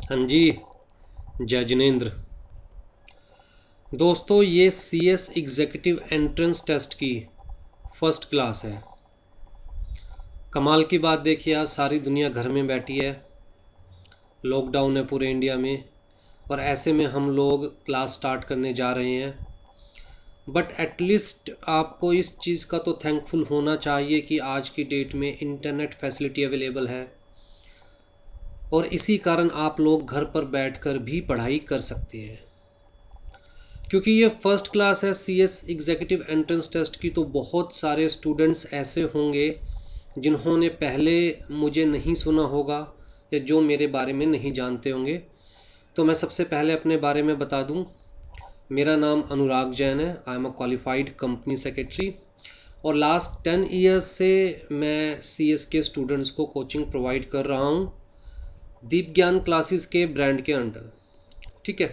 हाँ जी। जय जिनेंद्र। दोस्तों, ये CS एग्जीक्यूटिव एंट्रेंस टेस्ट की फर्स्ट क्लास है। कमाल की बात देखिए, आज सारी दुनिया घर में बैठी है, लॉकडाउन है पूरे इंडिया में, और ऐसे में हम लोग क्लास स्टार्ट करने जा रहे हैं। बट एटलीस्ट आपको इस चीज़ का तो थैंकफुल होना चाहिए कि आज की डेट में इंटरनेट फैसिलिटी अवेलेबल है, और इसी कारण आप लोग घर पर बैठकर भी पढ़ाई कर सकते हैं। क्योंकि ये फर्स्ट क्लास है CS एग्जीक्यूटिव एंट्रेंस टेस्ट की, तो बहुत सारे स्टूडेंट्स ऐसे होंगे जिन्होंने पहले मुझे नहीं सुना होगा या जो मेरे बारे में नहीं जानते होंगे। तो मैं सबसे पहले अपने बारे में बता दूं। मेरा नाम अनुराग जैन है। I am a qualified company secretary, और लास्ट 10 ईयर्स से मैं CS के स्टूडेंट्स को कोचिंग प्रोवाइड कर रहा हूँ, दीप ज्ञान क्लासेस के ब्रांड के अंडर। ठीक है,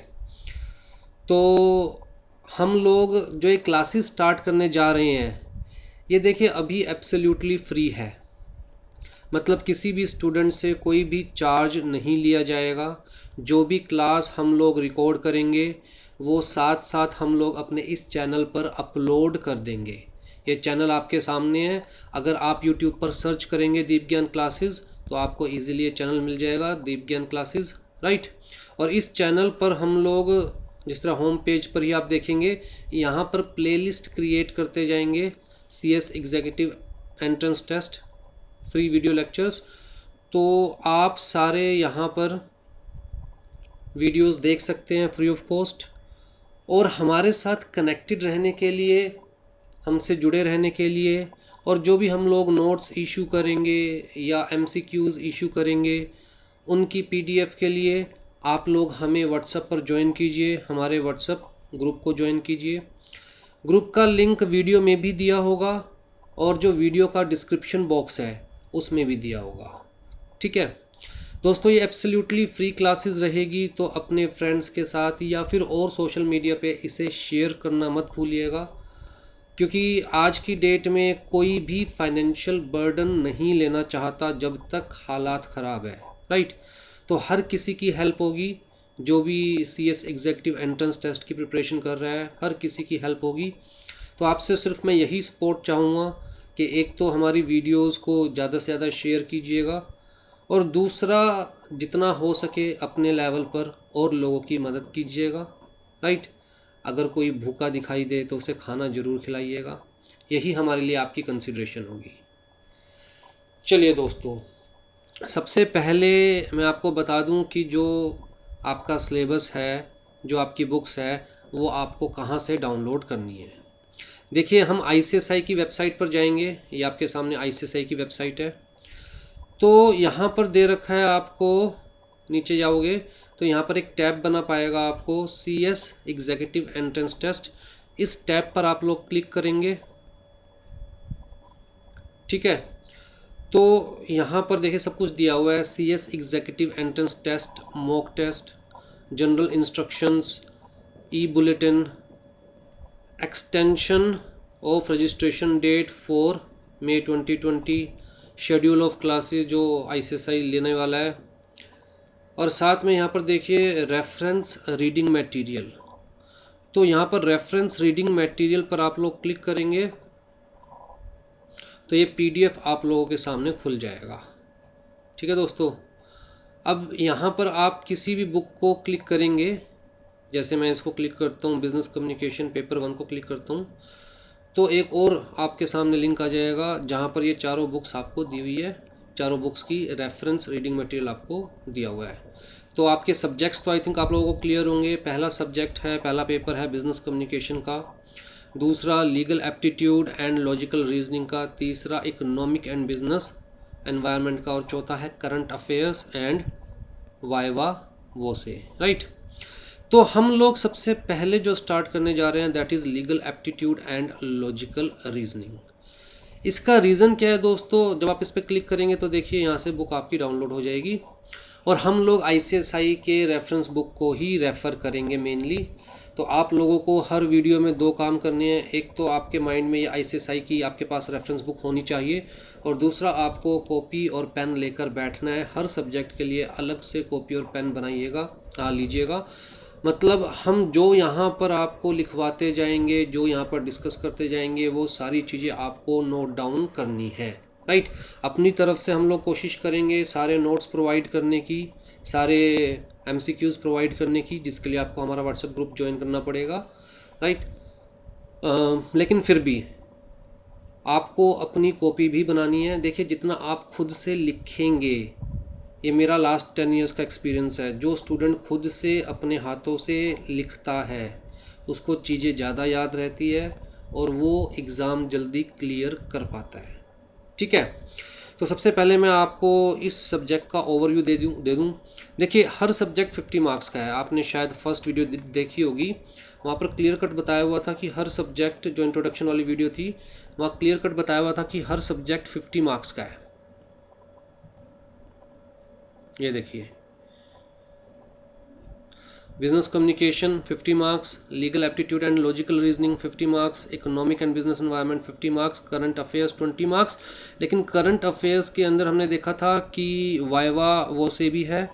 तो हम लोग जो ये क्लासेस स्टार्ट करने जा रहे हैं, ये देखिए अभी एब्सोल्युटली फ्री है। मतलब किसी भी स्टूडेंट से कोई भी चार्ज नहीं लिया जाएगा। जो भी क्लास हम लोग रिकॉर्ड करेंगे वो साथ साथ हम लोग अपने इस चैनल पर अपलोड कर देंगे। ये चैनल आपके सामने है। अगर आप यूट्यूब पर सर्च करेंगे दीप ज्ञान क्लासेस, तो आपको इजीली ये चैनल मिल जाएगा, दीप ज्ञान क्लासेस, राइट। और इस चैनल पर हम लोग जिस तरह होम पेज पर ही आप देखेंगे, यहाँ पर प्लेलिस्ट क्रिएट करते जाएंगे CS executive entrance test free video lectures. तो आप सारे यहाँ पर वीडियोस देख सकते हैं फ्री ऑफ कॉस्ट। और हमारे साथ कनेक्टेड रहने के लिए, हमसे जुड़े रहने के लिए, और जो भी हम लोग नोट्स इशू करेंगे या MCQs इशू करेंगे, उनकी PDF के लिए आप लोग हमें व्हाट्सएप पर ज्वाइन कीजिए। हमारे व्हाट्सएप ग्रुप को ज्वाइन कीजिए। ग्रुप का लिंक वीडियो में भी दिया होगा, और जो वीडियो का डिस्क्रिप्शन बॉक्स है उसमें भी दिया होगा। ठीक है दोस्तों, ये एब्सोल्युटली फ्री क्लासेस रहेगी, तो अपने फ्रेंड्स के साथ या फिर और सोशल मीडिया पे इसे शेयर करना मत भूलिएगा। क्योंकि आज की डेट में कोई भी फाइनेंशियल बर्डन नहीं लेना चाहता जब तक हालात ख़राब है, राइट। तो हर किसी की हेल्प होगी। जो भी CS एग्जीक्यूटिव एंट्रेंस टेस्ट की प्रिपरेशन कर रहा है, हर किसी की हेल्प होगी। तो आपसे सिर्फ मैं यही सपोर्ट चाहूँगा कि एक तो हमारी वीडियोस को ज़्यादा से ज़्यादा शेयर कीजिएगा, और दूसरा जितना हो सके अपने लेवल पर और लोगों की मदद कीजिएगा, राइट। अगर कोई भूखा दिखाई दे तो उसे खाना ज़रूर खिलाइएगा। यही हमारे लिए आपकी कंसिडरेशन होगी। चलिए दोस्तों, सबसे पहले मैं आपको बता दूं कि जो आपका सिलेबस है, जो आपकी बुक्स है, वो आपको कहाँ से डाउनलोड करनी है। देखिए, हम ICSI की वेबसाइट पर जाएंगे। ये आपके सामने ICSI की वेबसाइट है। तो यहाँ पर दे रखा है, आपको नीचे जाओगे तो यहाँ पर एक टैब बना पाएगा आपको, CS एग्जीक्यूटिव एंट्रेंस टेस्ट। इस टैब पर आप लोग क्लिक करेंगे। ठीक है, तो यहाँ पर देखिए सब कुछ दिया हुआ है। CS executive entrance test, mock test, general instructions, bulletin, extension of registration date 4 मई 2020, शेड्यूल ऑफ क्लासेस जो ICSI लेने वाला है, और साथ में यहाँ पर देखिए रेफरेंस रीडिंग मटेरियल। तो यहाँ पर रेफरेंस रीडिंग मटेरियल पर आप लोग क्लिक करेंगे तो ये PDF आप लोगों के सामने खुल जाएगा। ठीक है दोस्तों, अब यहाँ पर आप किसी भी बुक को क्लिक करेंगे। जैसे मैं इसको क्लिक करता हूँ, बिजनेस कम्युनिकेशन पेपर 1 को क्लिक करता हूँ, तो एक और आपके सामने लिंक आ जाएगा जहाँ पर ये चारों बुक्स आपको दी हुई है। चारों बुक्स की रेफरेंस रीडिंग मटेरियल आपको दिया हुआ है। तो आपके सब्जेक्ट्स तो आई थिंक आप लोगों को क्लियर होंगे। पहला सब्जेक्ट है, पहला पेपर है बिजनेस कम्युनिकेशन का। दूसरा legal aptitude and logical reasoning का। तीसरा इकोनॉमिक एंड बिजनेस एनवायरनमेंट का। और चौथा है करंट अफेयर्स एंड वाइवा वो से, राइट। तो हम लोग सबसे पहले जो स्टार्ट करने जा रहे हैं that is legal aptitude and logical reasoning. इसका रीज़न क्या है दोस्तों, जब आप इस पर क्लिक करेंगे तो देखिए यहाँ से बुक आपकी डाउनलोड हो जाएगी, और हम लोग ICSI के रेफरेंस बुक को ही रेफ़र करेंगे मेनली। तो आप लोगों को हर वीडियो में दो काम करने हैं। एक तो आपके माइंड में ये ICSI की आपके पास रेफरेंस बुक होनी चाहिए, और दूसरा आपको कॉपी और पेन लेकर बैठना है। हर सब्जेक्ट के लिए अलग से कॉपी और पेन बनाइएगा, लीजिएगा। मतलब हम जो यहाँ पर आपको लिखवाते जाएंगे, जो यहाँ पर डिस्कस करते जाएंगे, वो सारी चीज़ें आपको नोट डाउन करनी है, राइट। अपनी तरफ से हम लोग कोशिश करेंगे सारे नोट्स प्रोवाइड करने की, सारे MCQs प्रोवाइड करने की, जिसके लिए आपको हमारा व्हाट्सएप ग्रुप ज्वाइन करना पड़ेगा, राइट। लेकिन फिर भी आपको अपनी कॉपी भी बनानी है। देखिए, जितना आप खुद से लिखेंगे, ये मेरा लास्ट 10 ईयर्स का एक्सपीरियंस है, जो स्टूडेंट खुद से अपने हाथों से लिखता है उसको चीज़ें ज़्यादा याद रहती है और वो एग्ज़ाम जल्दी क्लियर कर पाता है, ठीक है। तो सबसे पहले मैं आपको इस सब्जेक्ट का ओवरव्यू दे दूं। देखिए, हर सब्जेक्ट 50 मार्क्स का है। आपने शायद फर्स्ट वीडियो देखी होगी, वहाँ पर क्लियर कट बताया हुआ था कि हर सब्जेक्ट, जो इंट्रोडक्शन वाली वीडियो थी, वहाँ क्लियर कट बताया हुआ था कि हर सब्जेक्ट 50 मार्क्स का है। ये देखिए, business communication 50 marks, legal aptitude and logical reasoning 50 marks, economic and business environment 50 marks, current affairs 20 marks. लेकिन करंट अफेयर्स के अंदर हमने देखा था कि वाइवा वो से भी है।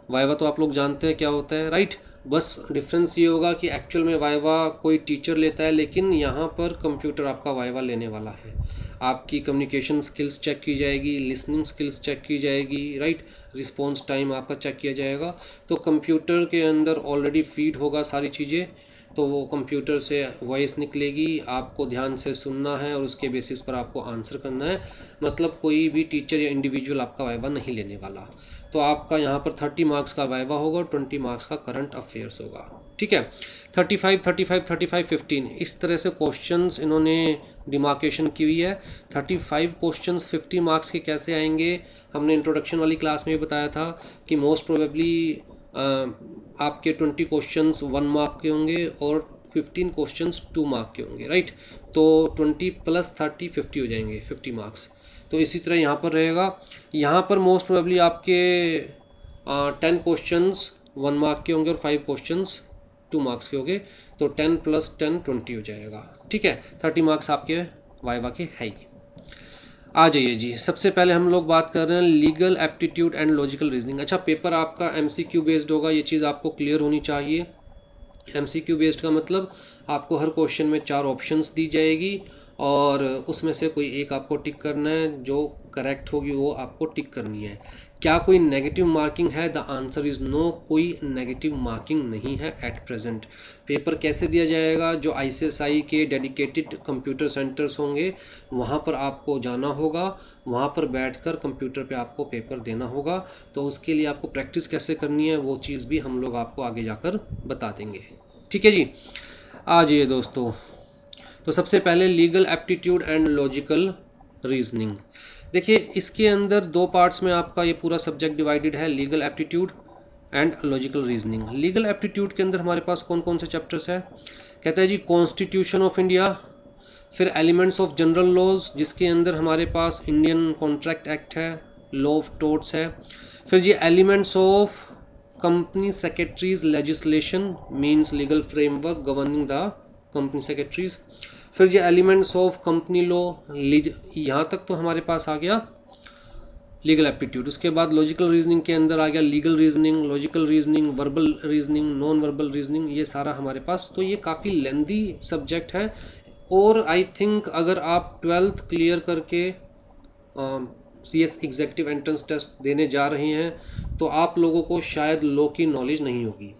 वाइवा तो आप लोग जानते हैं क्या होता है, राइट। बस डिफरेंस ये होगा कि एक्चुअल में वाइवा कोई टीचर लेता है, लेकिन यहाँ पर कंप्यूटर आपका वाइवा लेने वाला है। आपकी कम्युनिकेशन स्किल्स चेक की जाएगी, लिसनिंग स्किल्स चेक की जाएगी, राइट। रिस्पॉन्स टाइम आपका चेक किया जाएगा। तो कंप्यूटर के अंदर ऑलरेडी फीड होगा सारी चीज़ें, तो वो कंप्यूटर से वॉइस निकलेगी, आपको ध्यान से सुनना है और उसके बेसिस पर आपको आंसर करना है। मतलब कोई भी टीचर या इंडिविजुअल आपका वाइवा नहीं लेने वाला। तो आपका यहाँ पर 30 मार्क्स का वाइवा होगा और 20 मार्क्स का करंट अफेयर्स होगा, ठीक है। 35, 35, 35, 15 इस तरह से क्वेश्चंस इन्होंने डिमार्केशन की हुई है। 35 क्वेश्चंस 50 मार्क्स के कैसे आएंगे, हमने इंट्रोडक्शन वाली क्लास में बताया था कि मोस्ट प्रोबेबली आपके 20 क्वेश्चंस 1 मार्क के होंगे और 15 क्वेश्चंस 2 मार्क के होंगे, राइट। तो 20 + 30 50 हो जाएंगे, 50 मार्क्स। तो इसी तरह यहाँ पर रहेगा। यहाँ पर मोस्ट प्रोबेबली आपके 10 क्वेश्चंस 1 मार्क के होंगे और 5 क्वेश्चंस 2 मार्क्स के होंगे। तो 10 + 10 20 हो जाएगा, ठीक है। 30 मार्क्स आपके वाइवा के है ही। आ जाइए जी, सबसे पहले हम लोग बात कर रहे हैं legal aptitude and logical reasoning. अच्छा, पेपर आपका MCQ बेस्ड होगा, ये चीज़ आपको क्लियर होनी चाहिए। MCQ बेस्ड का मतलब आपको हर क्वेश्चन में 4 ऑप्शंस दी जाएगी और उसमें से कोई एक आपको टिक करना है, जो करेक्ट होगी वो आपको टिक करनी है। क्या कोई नेगेटिव मार्किंग है? द आंसर इज़ नो, कोई नेगेटिव मार्किंग नहीं है एट प्रेजेंट। पेपर कैसे दिया जाएगा? जो ICSI के डेडिकेटेड कंप्यूटर सेंटर्स होंगे वहाँ पर आपको जाना होगा, वहाँ पर बैठकर कंप्यूटर पे आपको पेपर देना होगा। तो उसके लिए आपको प्रैक्टिस कैसे करनी है वो चीज़ भी हम लोग आपको आगे जाकर बता देंगे, ठीक है जी। आ जाइए दोस्तों, तो सबसे पहले legal aptitude and logical reasoning. देखिए, इसके अंदर 2 पार्ट्स में आपका ये पूरा सब्जेक्ट डिवाइडेड है, legal aptitude and logical reasoning. Legal aptitude के अंदर हमारे पास कौन कौन से चैप्टर्स हैं? कहता है जी कॉन्स्टिट्यूशन ऑफ इंडिया, फिर एलिमेंट्स ऑफ जनरल लॉज, जिसके अंदर हमारे पास इंडियन कॉन्ट्रैक्ट एक्ट है, लॉ ऑफ टोर्ट्स है। फिर जी elements of company secretaries legislation, means legal framework governing the company secretaries. फिर ये एलिमेंट्स ऑफ कंपनी लॉ, यहाँ तक तो हमारे पास आ गया लीगल एप्टीट्यूड। उसके बाद लॉजिकल रीजनिंग के अंदर आ गया legal reasoning, logical reasoning, verbal reasoning, non verbal reasoning, ये सारा हमारे पास। तो ये काफ़ी लेंदी सब्जेक्ट है और आई थिंक अगर आप 12th क्लियर करके CS एग्जीक्यूटिव एंट्रेंस टेस्ट देने जा रहे हैं तो आप लोगों को शायद लॉ की नॉलेज नहीं होगी।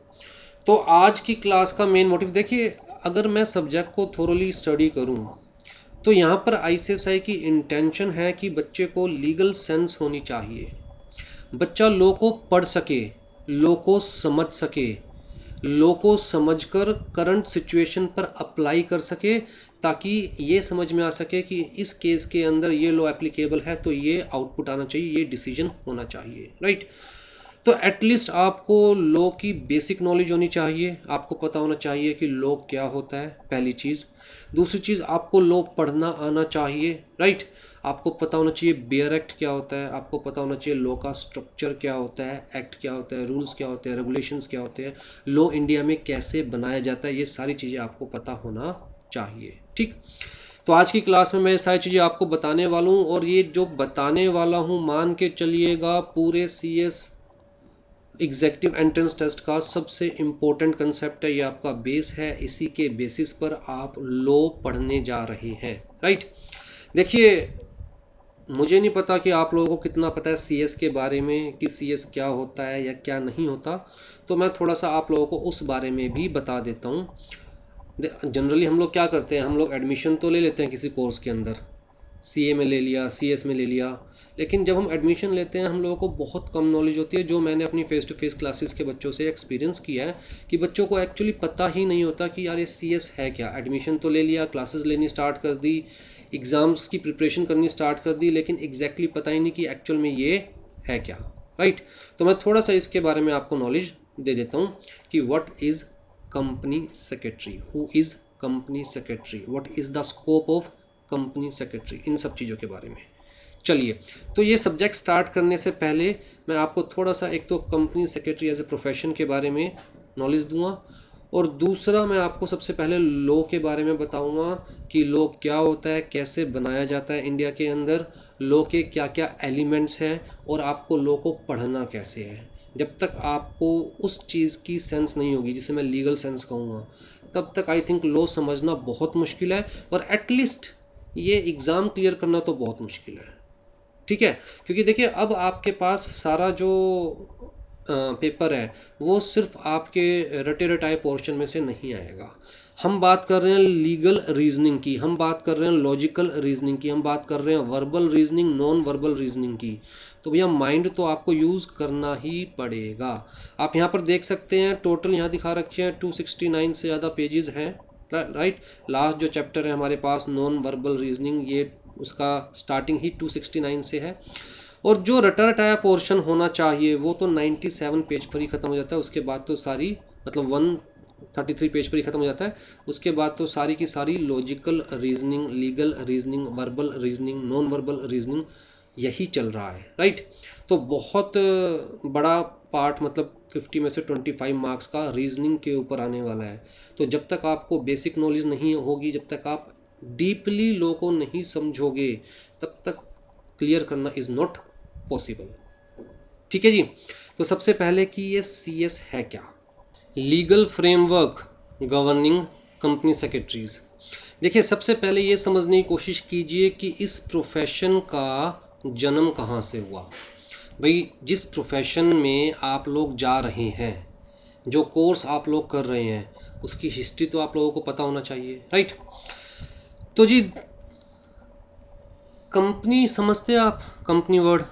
तो आज की क्लास का मेन मोटिव देखिए, अगर मैं सब्जेक्ट को थोरली स्टडी करूं तो यहाँ पर ICSI की इंटेंशन है कि बच्चे को लीगल सेंस होनी चाहिए, बच्चा लॉ को पढ़ सके, लॉ को समझ सके, लॉ को समझकर करंट सिचुएशन पर अप्लाई कर सके, ताकि ये समझ में आ सके कि इस केस के अंदर ये लॉ एप्लीकेबल है तो ये आउटपुट आना चाहिए, ये डिसीजन होना चाहिए, राइट। तो एटलीस्ट आपको लॉ की बेसिक नॉलेज होनी चाहिए, आपको पता होना चाहिए कि लॉ क्या होता है, पहली चीज़। दूसरी चीज़, आपको लॉ पढ़ना आना चाहिए, राइट। आपको पता होना चाहिए बेयर एक्ट क्या होता है, आपको पता होना चाहिए लॉ का स्ट्रक्चर क्या होता है, एक्ट क्या होता है, रूल्स क्या होते हैं, रेगुलेशंस क्या होते हैं, लॉ इंडिया में कैसे बनाया जाता है, ये सारी चीज़ें आपको पता होना चाहिए, ठीक। तो आज की क्लास में मैं ये सारी चीज़ें आपको बताने वाला हूँ, और ये जो बताने वाला हूँ मान के चलिएगा पूरे CS एग्जेक्टिव एंट्रेंस टेस्ट का सबसे इम्पोर्टेंट कंसेप्ट है, ये आपका बेस है, इसी के बेसिस पर आप लॉ पढ़ने जा रहे हैं, राइट। देखिए, मुझे नहीं पता कि आप लोगों को कितना पता है CS के बारे में, कि CS क्या होता है या क्या नहीं होता, तो मैं थोड़ा सा आप लोगों को उस बारे में भी बता देता हूँ। जनरली हम लोग क्या करते हैं, हम लोग एडमिशन तो ले लेते हैं किसी कोर्स के अंदर, CA में ले लिया, CS में ले लिया, लेकिन जब हम एडमिशन लेते हैं हम लोगों को बहुत कम नॉलेज होती है। जो मैंने अपनी फ़ेस टू फेस क्लासेस के बच्चों से एक्सपीरियंस किया है कि बच्चों को एक्चुअली पता ही नहीं होता कि यार ये CS है क्या। एडमिशन तो ले लिया, क्लासेस लेनी स्टार्ट कर दी, एग्ज़ाम्स की प्रिपरेशन करनी स्टार्ट कर दी, लेकिन एग्जैक्टली पता ही नहीं कि एक्चुअल में ये है क्या, राइट। तो मैं थोड़ा सा इसके बारे में आपको नॉलेज दे देता हूँ कि what is company secretary, who is company secretary, what is the scope of company secretary, इन सब चीज़ों के बारे में। चलिए, तो ये सब्जेक्ट स्टार्ट करने से पहले मैं आपको थोड़ा सा एक तो company secretary as a profession के बारे में नॉलेज दूंगा, और दूसरा मैं आपको सबसे पहले लॉ के बारे में बताऊंगा कि लॉ क्या होता है, कैसे बनाया जाता है इंडिया के अंदर, लॉ के क्या क्या एलिमेंट्स हैं, और आपको लॉ को पढ़ना कैसे है। जब तक आपको उस चीज़ की सेंस नहीं होगी जिसे मैं लीगल सेंस कहूँगा, तब तक आई थिंक लॉ समझना बहुत मुश्किल है, और एटलीस्ट ये एग्ज़ाम क्लियर करना तो बहुत मुश्किल है, ठीक है। क्योंकि देखिए, अब आपके पास सारा जो पेपर है वो सिर्फ आपके रटे रटाए पोर्शन में से नहीं आएगा। हम बात कर रहे हैं लीगल रीजनिंग की, हम बात कर रहे हैं लॉजिकल रीजनिंग की, हम बात कर रहे हैं verbal reasoning, non verbal reasoning की। तो भैया माइंड तो आपको यूज़ करना ही पड़ेगा। आप यहाँ पर देख सकते हैं टोटल यहाँ दिखा रखे हैं 269 से ज़्यादा पेजेस हैं, राइट। लास्ट जो चैप्टर है हमारे पास नॉन वर्बल रीजनिंग, ये उसका स्टार्टिंग ही 269 से है, और जो रटा रटाया पोर्शन होना चाहिए वो तो 97 पेज पर ही ख़त्म हो जाता है। उसके बाद तो सारी, मतलब 133 पेज पर ही ख़त्म हो जाता है। उसके बाद तो सारी की सारी logical reasoning, legal reasoning, verbal reasoning, non verbal reasoning, यही चल रहा है, राइट। तो बहुत बड़ा पार्ट, मतलब 50 में से 25 मार्क्स का रीजनिंग के ऊपर आने वाला है। तो जब तक आपको बेसिक नॉलेज नहीं होगी, जब तक आप डीपली लॉ को नहीं समझोगे, तब तक क्लियर करना इज़ नॉट पॉसिबल, ठीक है जी। तो सबसे पहले कि ये CS है क्या, legal framework governing company secretaries. देखिए, सबसे पहले ये समझने की कोशिश कीजिए कि इस प्रोफेशन का जन्म कहाँ से हुआ। भाई, जिस प्रोफेशन में आप लोग जा रहे हैं, जो कोर्स आप लोग कर रहे हैं, उसकी हिस्ट्री तो आप लोगों को पता होना चाहिए, राइट। तो जी, कंपनी समझते हैं आप, कंपनी वर्ड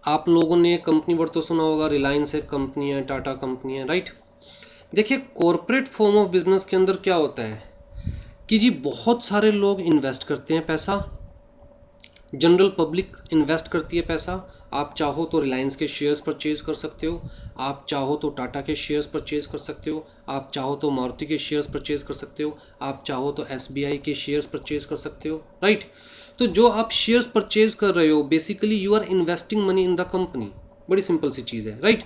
आप लोगों ने कंपनी वर्ड तो सुना होगा, रिलायंस एक कंपनी है, टाटा कंपनी है, राइट। देखिए, कॉरपोरेट फॉर्म ऑफ बिजनेस के अंदर क्या होता है कि जी बहुत सारे लोग इन्वेस्ट करते हैं पैसा, जनरल पब्लिक इन्वेस्ट करती है पैसा। आप चाहो तो रिलायंस के शेयर्स परचेज कर सकते हो, आप चाहो तो टाटा के शेयर्स परचेज कर सकते हो, आप चाहो तो मारुति के शेयर्स परचेज कर सकते हो, आप चाहो तो SBI के शेयर्स परचेज कर सकते हो, राइट। तो जो आप शेयर्स परचेज कर रहे हो, basically you are investing money in the company. बड़ी सिंपल सी चीज़ है, राइट।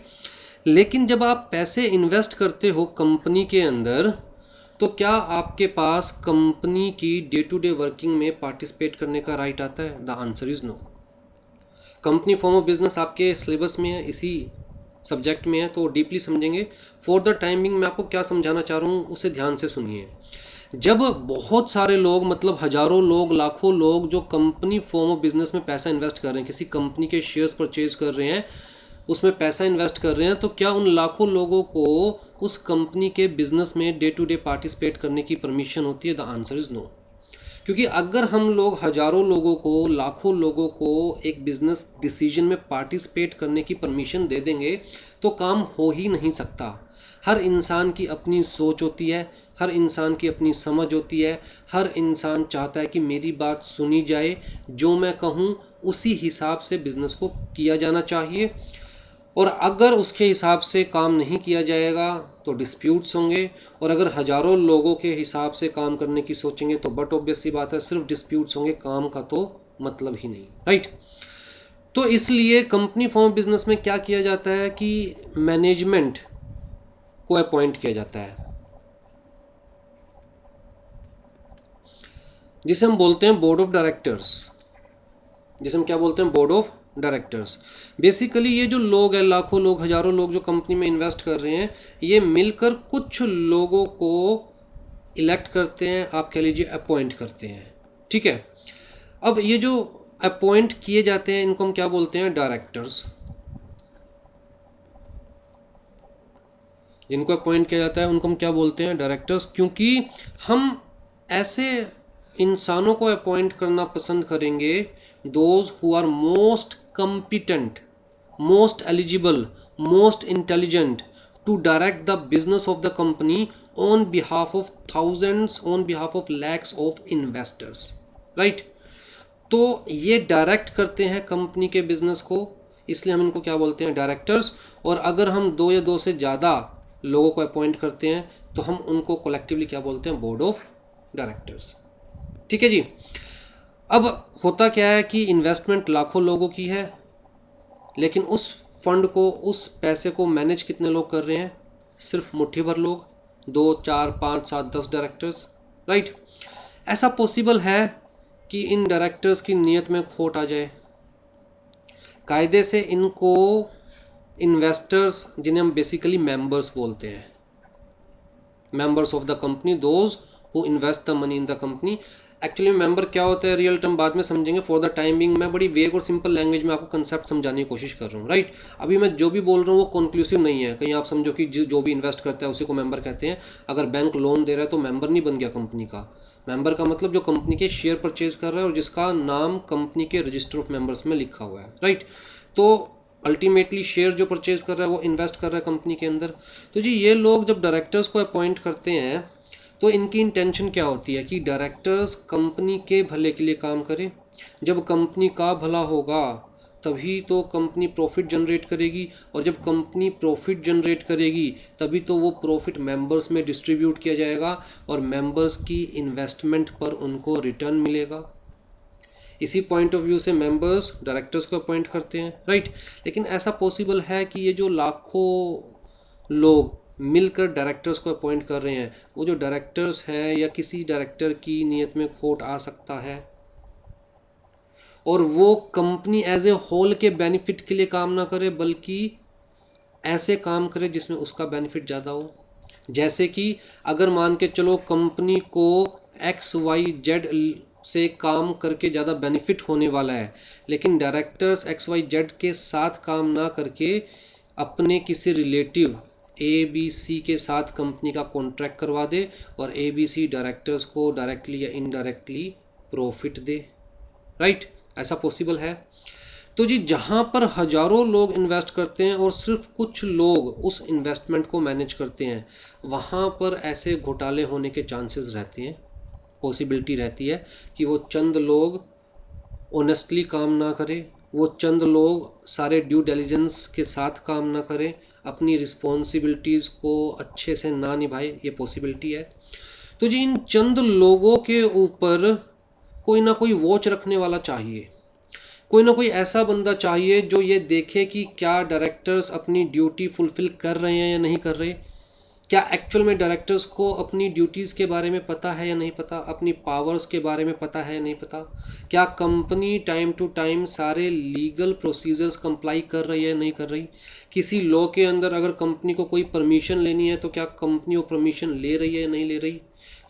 लेकिन जब आप पैसे इन्वेस्ट करते हो कंपनी के अंदर, तो क्या आपके पास कंपनी की डे टू डे वर्किंग में पार्टिसिपेट करने का राइट आता है? The answer is no. Company form of business आपके सिलेबस में है, इसी सब्जेक्ट में है, तो डीपली समझेंगे। फॉर द टाइमिंग मैं आपको क्या समझाना चाह रहा हूँ उसे ध्यान से सुनिए। जब बहुत सारे लोग, मतलब हज़ारों लोग, लाखों लोग जो कंपनी फॉर्म ऑफ बिजनेस में पैसा इन्वेस्ट कर रहे हैं, किसी कंपनी के शेयर्स परचेज कर रहे हैं, उसमें पैसा इन्वेस्ट कर रहे हैं, तो क्या उन लाखों लोगों को उस कंपनी के बिजनेस में डे टू डे पार्टिसिपेट करने की परमिशन होती है? The answer is no. क्योंकि अगर हम लोग हजारों लोगों को, लाखों लोगों को एक बिजनेस डिसीजन में पार्टिसिपेट करने की परमिशन दे देंगे तो काम हो ही नहीं सकता। हर इंसान की अपनी सोच होती है, हर इंसान की अपनी समझ होती है, हर इंसान चाहता है कि मेरी बात सुनी जाए, जो मैं कहूँ उसी हिसाब से बिजनेस को किया जाना चाहिए। और अगर उसके हिसाब से काम नहीं किया जाएगा तो डिस्प्यूट्स होंगे, और अगर हजारों लोगों के हिसाब से काम करने की सोचेंगे तो बट ऑब्वियस सी बात है सिर्फ डिस्प्यूट्स होंगे, काम का तो मतलब ही नहीं, राइट। तो इसलिए कंपनी फॉर्म बिजनेस में क्या किया जाता है कि मैनेजमेंट को अपॉइंट किया जाता है, जिसे हम बोलते हैं बोर्ड ऑफ डायरेक्टर्स, जिसे हम क्या बोलते हैं, बोर्ड ऑफ डायरेक्टर्स। बेसिकली ये जो लोग हैं, लाखों लोग, हजारों लोग जो कंपनी में इन्वेस्ट कर रहे हैं, ये मिलकर कुछ लोगों को इलेक्ट करते हैं, आप कह लीजिए अपॉइंट करते हैं, ठीक है। अब ये जो अपॉइंट किए जाते हैं इनको हम क्या बोलते हैं, डायरेक्टर्स। जिनको अपॉइंट किया जाता है उनको हम क्या बोलते हैं, डायरेक्टर्स। क्योंकि हम ऐसे इंसानों को अपॉइंट करना पसंद करेंगे those who are most competent, most eligible, most intelligent to direct the business of the company on behalf of thousands, on behalf of lakhs of investors, right. तो ये डायरेक्ट करते हैं कंपनी के बिजनेस को, इसलिए हम इनको क्या बोलते हैं, डायरेक्टर्स। और अगर हम दो या दो से ज़्यादा लोगों को अपॉइंट करते हैं तो हम उनको कलेक्टिवली क्या बोलते हैं, बोर्ड ऑफ डायरेक्टर्स, ठीक है जी। अब होता क्या है कि इन्वेस्टमेंट लाखों लोगों की है, लेकिन उस फंड को, उस पैसे को मैनेज कितने लोग कर रहे हैं, सिर्फ मुट्ठी भर लोग, 2, 4, 5, 7, 10 डायरेक्टर्स, राइट। ऐसा पॉसिबल है कि इन डायरेक्टर्स की नीयत में खोट आ जाए। कायदे से इनको इन्वेस्टर्स, जिन्हें हम बेसिकली मेंबर्स बोलते हैं, members of the company, those who invest the money in the company. Actually member क्या होता है, रियल टर्म बाद में समझेंगे। फॉर द टाइम बिंग मैं बड़ी वेग और सिंपल लैंग्वेज में आपको कंसेप्ट समझाने की कोशिश कर रहा हूँ, राइट। अभी मैं जो भी बोल रहा हूँ वो कंक्लूसिव नहीं है, कहीं आप समझो कि जो भी इन्वेस्ट करता है उसी को मेंबर कहते हैं। अगर बैंक लोन दे रहा है तो मेंबर नहीं बन गया कंपनी का। मेंबर का मतलब जो कंपनी के शेयर परचेज कर रहा है और जिसका नाम कंपनी के रजिस्टर ऑफ मेंबर्स में लिखा हुआ है, राइट। तो अल्टीमेटली शेयर जो परचेज कर रहा है वो इन्वेस्ट कर रहा है कंपनी के अंदर। तो जी ये लोग जब डायरेक्टर्स को अपॉइंट करते हैं तो इनकी इंटेंशन क्या होती है कि डायरेक्टर्स कंपनी के भले के लिए काम करें। जब कंपनी का भला होगा तभी तो कंपनी प्रॉफिट जनरेट करेगी, और जब कंपनी प्रॉफिट जनरेट करेगी तभी तो वो प्रॉफिट मेंबर्स में डिस्ट्रीब्यूट किया जाएगा और मेंबर्स की इन्वेस्टमेंट पर उनको रिटर्न मिलेगा। इसी पॉइंट ऑफ व्यू से मेंबर्स डायरेक्टर्स को अपॉइंट करते हैं, राइट। लेकिन ऐसा पॉसिबल है कि ये जो लाखों लोग मिलकर डायरेक्टर्स को अपॉइंट कर रहे हैं, वो जो डायरेक्टर्स हैं या किसी डायरेक्टर की नीयत में खोट आ सकता है और वो कंपनी एज ए होल के बेनिफिट के लिए काम ना करे, बल्कि ऐसे काम करे जिसमें उसका बेनिफिट ज़्यादा हो। जैसे कि अगर मान के चलो कंपनी को XYZ से काम करके ज़्यादा बेनिफिट होने वाला है, लेकिन डायरेक्टर्स XYZ के साथ काम ना करके अपने किसी रिलेटिव ABC के साथ कंपनी का कॉन्ट्रैक्ट करवा दे और ABC डायरेक्टर्स को डायरेक्टली या इनडायरेक्टली प्रॉफिट दे, राइट। ऐसा पॉसिबल है। तो जी जहाँ पर हजारों लोग इन्वेस्ट करते हैं और सिर्फ कुछ लोग उस इन्वेस्टमेंट को मैनेज करते हैं, वहाँ पर ऐसे घोटाले होने के चांसेस रहते हैं, पॉसिबिलिटी रहती है कि वो चंद लोग ऑनेस्टली काम ना करें, वो चंद लोग सारे ड्यू डिलिजेंस के साथ काम ना करें, अपनी रिस्पॉन्सिबिलिटीज़ को अच्छे से ना निभाए, ये पॉसिबिलिटी है। तो जी इन चंद लोगों के ऊपर कोई ना कोई वॉच रखने वाला चाहिए, कोई ना कोई ऐसा बंदा चाहिए जो ये देखे कि क्या डायरेक्टर्स अपनी ड्यूटी फुलफिल कर रहे हैं या नहीं कर रहे, क्या एक्चुअल में डायरेक्टर्स को अपनी ड्यूटीज़ के बारे में पता है या नहीं पता, अपनी पावर्स के बारे में पता है या नहीं पता, क्या कंपनी टाइम टू टाइम सारे लीगल प्रोसीजर्स कंप्लाई कर रही है या नहीं कर रही, किसी लॉ के अंदर अगर कंपनी को कोई परमिशन लेनी है तो क्या कंपनी वो परमिशन ले रही है या नहीं ले रही,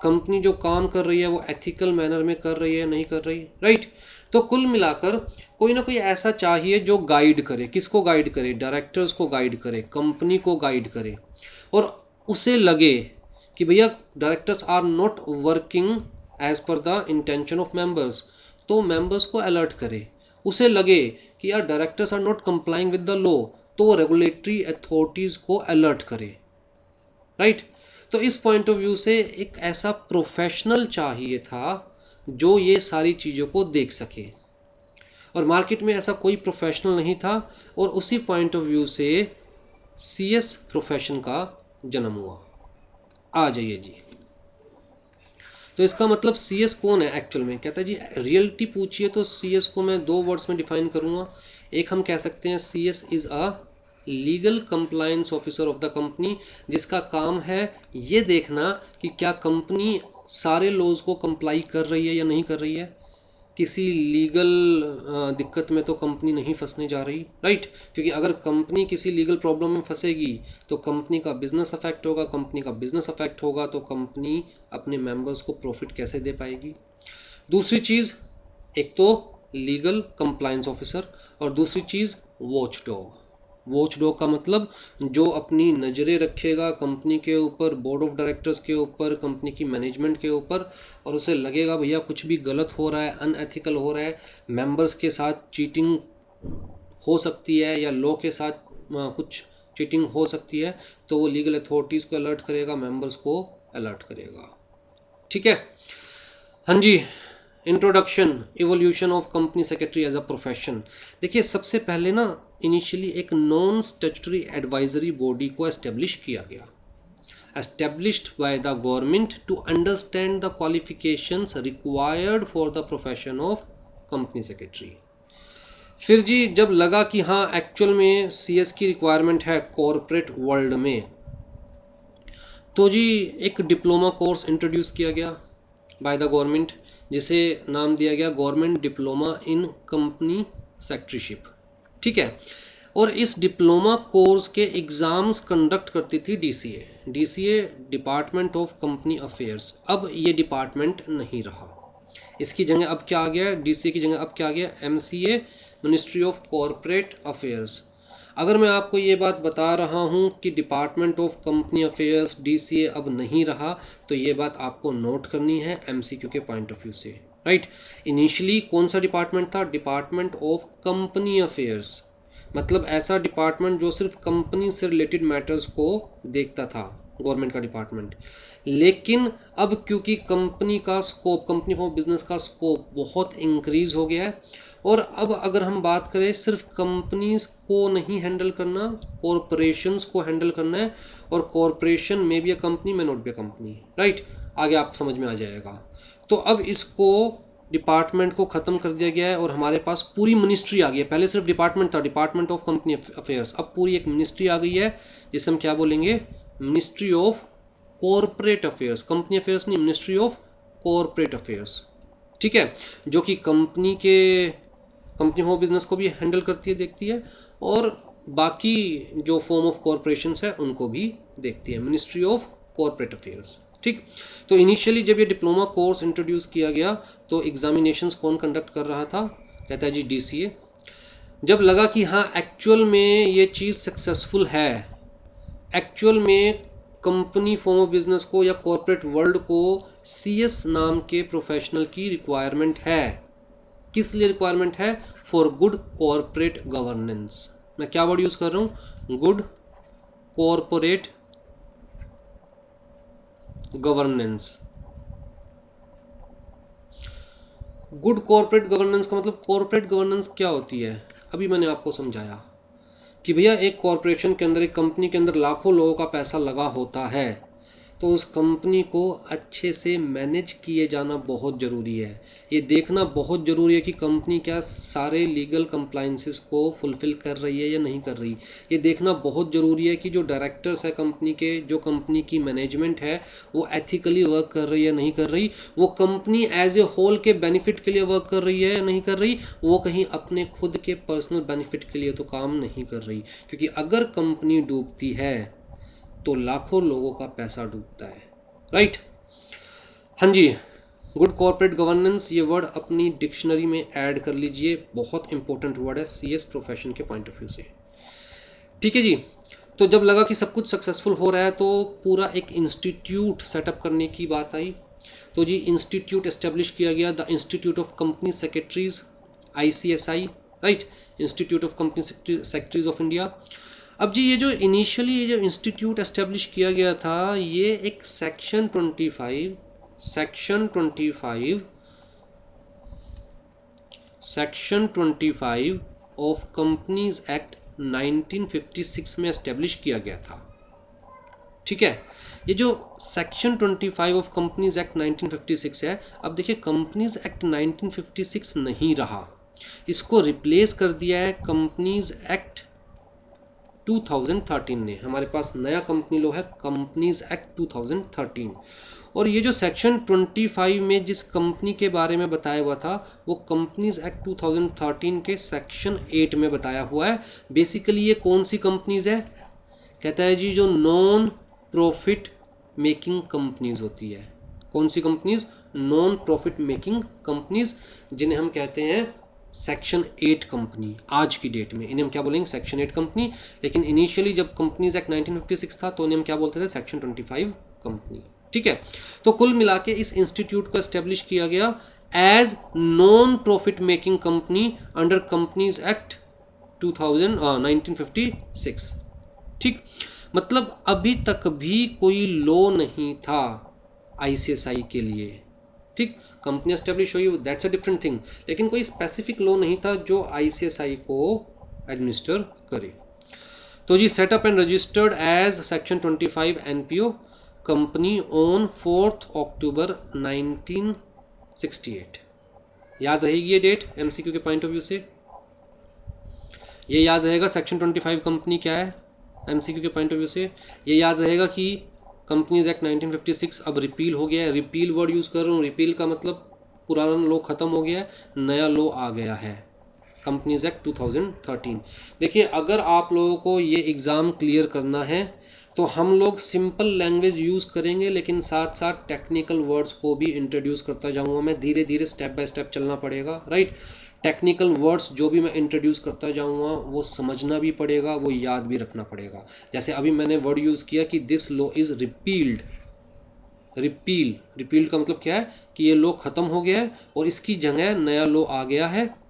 कंपनी जो काम कर रही है वो एथिकल मैनर में कर रही है या नहीं कर रही, राइट। तो कुल मिलाकर कोई ना कोई ऐसा चाहिए जो गाइड करे, किसको गाइड करे, डायरेक्टर्स को गाइड करे, कंपनी को गाइड करे, और उसे लगे कि भैया directors are not working as per the intention of members, तो मेंबर्स को अलर्ट करे। उसे लगे कि यार directors are not complying with the law, तो रेगुलेटरी अथॉरिटीज़ को अलर्ट करे, राइट। तो इस पॉइंट ऑफ व्यू से एक ऐसा प्रोफेशनल चाहिए था जो ये सारी चीज़ों को देख सके, और मार्केट में ऐसा कोई प्रोफेशनल नहीं था, और उसी पॉइंट ऑफ व्यू से सीएस प्रोफेशन का जन्म हुआ। आ जाइए जी। तो इसका मतलब सीएस कौन है एक्चुअल में? कहता है जी रियलिटी पूछिए तो सीएस को मैं 2 वर्ड्स में डिफाइन करूँगा। एक हम कह सकते हैं CS is a legal compliance officer of the company, जिसका काम है ये देखना कि क्या कंपनी सारे लॉज को कंप्लाई कर रही है या नहीं कर रही है, किसी लीगल दिक्कत में तो कंपनी नहीं फंसने जा रही, राइट। क्योंकि अगर कंपनी किसी लीगल प्रॉब्लम में फंसेगी तो कंपनी का बिजनेस अफेक्ट होगा, कंपनी का बिजनेस अफेक्ट होगा तो कंपनी अपने मेंबर्स को प्रॉफिट कैसे दे पाएगी। दूसरी चीज़, एक तो लीगल कंप्लायंस ऑफिसर, और दूसरी चीज़ वॉच डॉग। वॉच डॉग का मतलब जो अपनी नज़रें रखेगा कंपनी के ऊपर, बोर्ड ऑफ डायरेक्टर्स के ऊपर, कंपनी की मैनेजमेंट के ऊपर, और उसे लगेगा भैया कुछ भी गलत हो रहा है, अनएथिकल हो रहा है, मेंबर्स के साथ चीटिंग हो सकती है या लॉ के साथ कुछ चीटिंग हो सकती है, तो वो लीगल अथॉरिटीज़ को अलर्ट करेगा, मेंबर्स को अलर्ट करेगा। ठीक है, हाँ जी। Introduction, evolution of company secretary as a profession. देखिए सबसे पहले ना इनिशियली एक नॉन स्टैट्यूटरी एडवाइजरी बॉडी को एस्टेब्लिश किया गया, established by the government to understand the qualifications required for the profession of company secretary. फिर जी जब लगा कि हाँ एक्चुअल में सीएस की रिक्वायरमेंट है कॉरपोरेट वर्ल्ड में, तो जी एक डिप्लोमा कोर्स इंट्रोड्यूस किया गया बाय द गवर्नमेंट, जिसे नाम दिया गया government diploma in company secretaryship. ठीक है, और इस डिप्लोमा कोर्स के एग्ज़ाम्स कंडक्ट करती थी DCA, DCA department of company affairs. अब ये डिपार्टमेंट नहीं रहा, इसकी जगह अब क्या आ गया, डीसीए की जगह अब क्या आ गया, MCA, ministry of corporate affairs. अगर मैं आपको ये बात बता रहा हूँ कि department of company affairs DCA अब नहीं रहा, तो ये बात आपको नोट करनी है एमसीक्यू के पॉइंट ऑफ व्यू से, राइट। इनिशियली कौन सा डिपार्टमेंट था, डिपार्टमेंट ऑफ कंपनी अफेयर्स, मतलब ऐसा डिपार्टमेंट जो सिर्फ कंपनी से रिलेटेड मैटर्स को देखता था, गवर्नमेंट का डिपार्टमेंट। लेकिन अब क्योंकि कंपनी का स्कोप, कंपनी ऑफ बिजनेस का स्कोप बहुत इंक्रीज हो गया है, और अब अगर हम बात करें सिर्फ कंपनीज को नहीं हैंडल करना, कॉरपोरेशंस को हैंडल करना है, और कॉरपोरेशन में भी अ कंपनी, में not be a company, right. आगे आप समझ में आ जाएगा। तो अब इसको डिपार्टमेंट को ख़त्म कर दिया गया है और हमारे पास पूरी मिनिस्ट्री आ गई है। पहले सिर्फ डिपार्टमेंट था, डिपार्टमेंट ऑफ कंपनी अफेयर्स, अब पूरी एक मिनिस्ट्री आ गई है जिसे हम क्या बोलेंगे, ministry of corporate affairs. Company affairs नहीं, मिनिस्ट्री ऑफ कॉरपोरेट अफेयर्स। ठीक है, जो कि कंपनी हो बिजनेस को भी हैंडल करती है, देखती है, और बाकी जो फॉर्म ऑफ कॉरपोरेशंस है उनको भी देखती है, मिनिस्ट्री ऑफ कॉरपोरेट अफेयर्स। ठीक, तो इनिशियली जब ये डिप्लोमा कोर्स इंट्रोड्यूस किया गया तो एग्जामिनेशंस कौन कंडक्ट कर रहा था, कहता है जी डीसीए। जब लगा कि हाँ एक्चुअल में ये चीज़ सक्सेसफुल है, एक्चुअल में कंपनी फॉर्म ऑफ बिजनेस को या कॉरपोरेट वर्ल्ड को सीएस नाम के प्रोफेशनल की रिक्वायरमेंट है। किस लिए रिक्वायरमेंट है, फॉर गुड कॉरपोरेट गवर्नेंस। मैं क्या वर्ड यूज़ कर रहा हूँ, good corporate governance. Good corporate governance का मतलब, कॉरपोरेट गवर्नेंस क्या होती है, अभी मैंने आपको समझाया कि भैया एक कॉरपोरेशन के अंदर, एक कंपनी के अंदर लाखों लोगों का पैसा लगा होता है, तो उस कंपनी को अच्छे से मैनेज किए जाना बहुत ज़रूरी है। ये देखना बहुत ज़रूरी है कि कंपनी क्या सारे लीगल कंप्लाइंसेस को फुलफ़िल कर रही है या नहीं कर रही। ये देखना बहुत ज़रूरी है कि जो डायरेक्टर्स है कंपनी के, जो कंपनी की मैनेजमेंट है, वो एथिकली वर्क कर रही है नहीं कर रही, वो कंपनी एज ए होल के बेनिफिट के लिए वर्क कर रही है या नहीं कर रही, वो कहीं अपने खुद के पर्सनल बेनिफिट के लिए तो काम नहीं कर रही। क्योंकि अगर कंपनी डूबती है तो लाखों लोगों का पैसा डूबता है, राइट। हाँ जी, गुड कॉर्पोरेट गवर्नेंस, ये वर्ड अपनी डिक्शनरी में ऐड कर लीजिए, बहुत इंपॉर्टेंट वर्ड है सीएस प्रोफेशन के पॉइंट ऑफ व्यू से। ठीक है जी, तो जब लगा कि सब कुछ सक्सेसफुल हो रहा है तो पूरा एक इंस्टीट्यूट सेटअप करने की बात आई। तो जी इंस्टीट्यूट एस्टेब्लिश किया गया, the institute of company secretaries, ICSI, right, institute of company secretaries of India. अब जी ये जो इनिशियली ये जो इंस्टीट्यूट एस्टेब्लिश किया गया था, ये एक सेक्शन 25 ऑफ कंपनीज एक्ट 1956 में एस्टेब्लिश किया गया था। ठीक है, ये जो सेक्शन 25 ऑफ कंपनीज एक्ट 1956 है, अब देखिए कंपनीज एक्ट 1956 नहीं रहा, इसको रिप्लेस कर दिया है कंपनीज एक्ट 2013 ने। हमारे पास नया कंपनी लॉ है कंपनीज एक्ट 2013। और ये जो सेक्शन 25 में जिस कंपनी के बारे में बताया हुआ था, वो कंपनीज एक्ट 2013 के सेक्शन 8 में बताया हुआ है। बेसिकली ये कौन सी कंपनीज है, कहता है जी जो नॉन प्रॉफिट मेकिंग कंपनीज होती है। कौन सी companies, non profit making companies, जिन्हें हम कहते हैं सेक्शन 8 कंपनी। आज की डेट में इन्हें हम क्या बोलेंगे, सेक्शन 8 कंपनी। लेकिन इनिशियली जब कंपनीज एक्ट 1956 था तो इन्हें हम क्या बोलते थे, सेक्शन 25 कंपनी। ठीक है, तो कुल मिला के इस इंस्टीट्यूट को एस्टेब्लिश किया गया as non profit making company under companies act 1956। ठीक, मतलब अभी तक भी कोई लॉ नहीं था ICSI के लिए। ठीक, कंपनी एस्टेब्लिश हुई, दैट्स अ डिफरेंट थिंग, लेकिन कोई स्पेसिफिक लॉ नहीं था जो ICSI को एडमिनिस्टर करे। तो जी setup and registered as section 25 NPO company on 4 October 1968। याद रहेगी ये डेट MCQ के पॉइंट ऑफ व्यू से, ये याद रहेगा सेक्शन 25 कंपनी क्या है MCQ के पॉइंट ऑफ व्यू से। ये याद रहेगा कि कंपनीज एक्ट 1956 अब रिपील हो गया है। रिपील वर्ड यूज़ कर रहा हूँ, रिपील का मतलब पुराना लॉ ख़त्म हो गया है, नया लॉ आ गया है, कंपनीज एक्ट 2013। देखिए अगर आप लोगों को ये एग्ज़ाम क्लियर करना है तो हम लोग सिंपल लैंग्वेज यूज़ करेंगे, लेकिन साथ साथ टेक्निकल वर्ड्स को भी इंट्रोड्यूस करता जाऊँगा मैं। धीरे धीरे स्टेप बाय स्टेप चलना पड़ेगा, राइट। टेक्निकल वर्ड्स जो भी मैं इंट्रोड्यूस करता जाऊँगा वो समझना भी पड़ेगा, वो याद भी रखना पड़ेगा। जैसे अभी मैंने वर्ड यूज़ किया कि this law is repealed. Repealed का मतलब क्या है कि ये लॉ ख़त्म हो गया है और इसकी जगह नया लॉ आ गया है।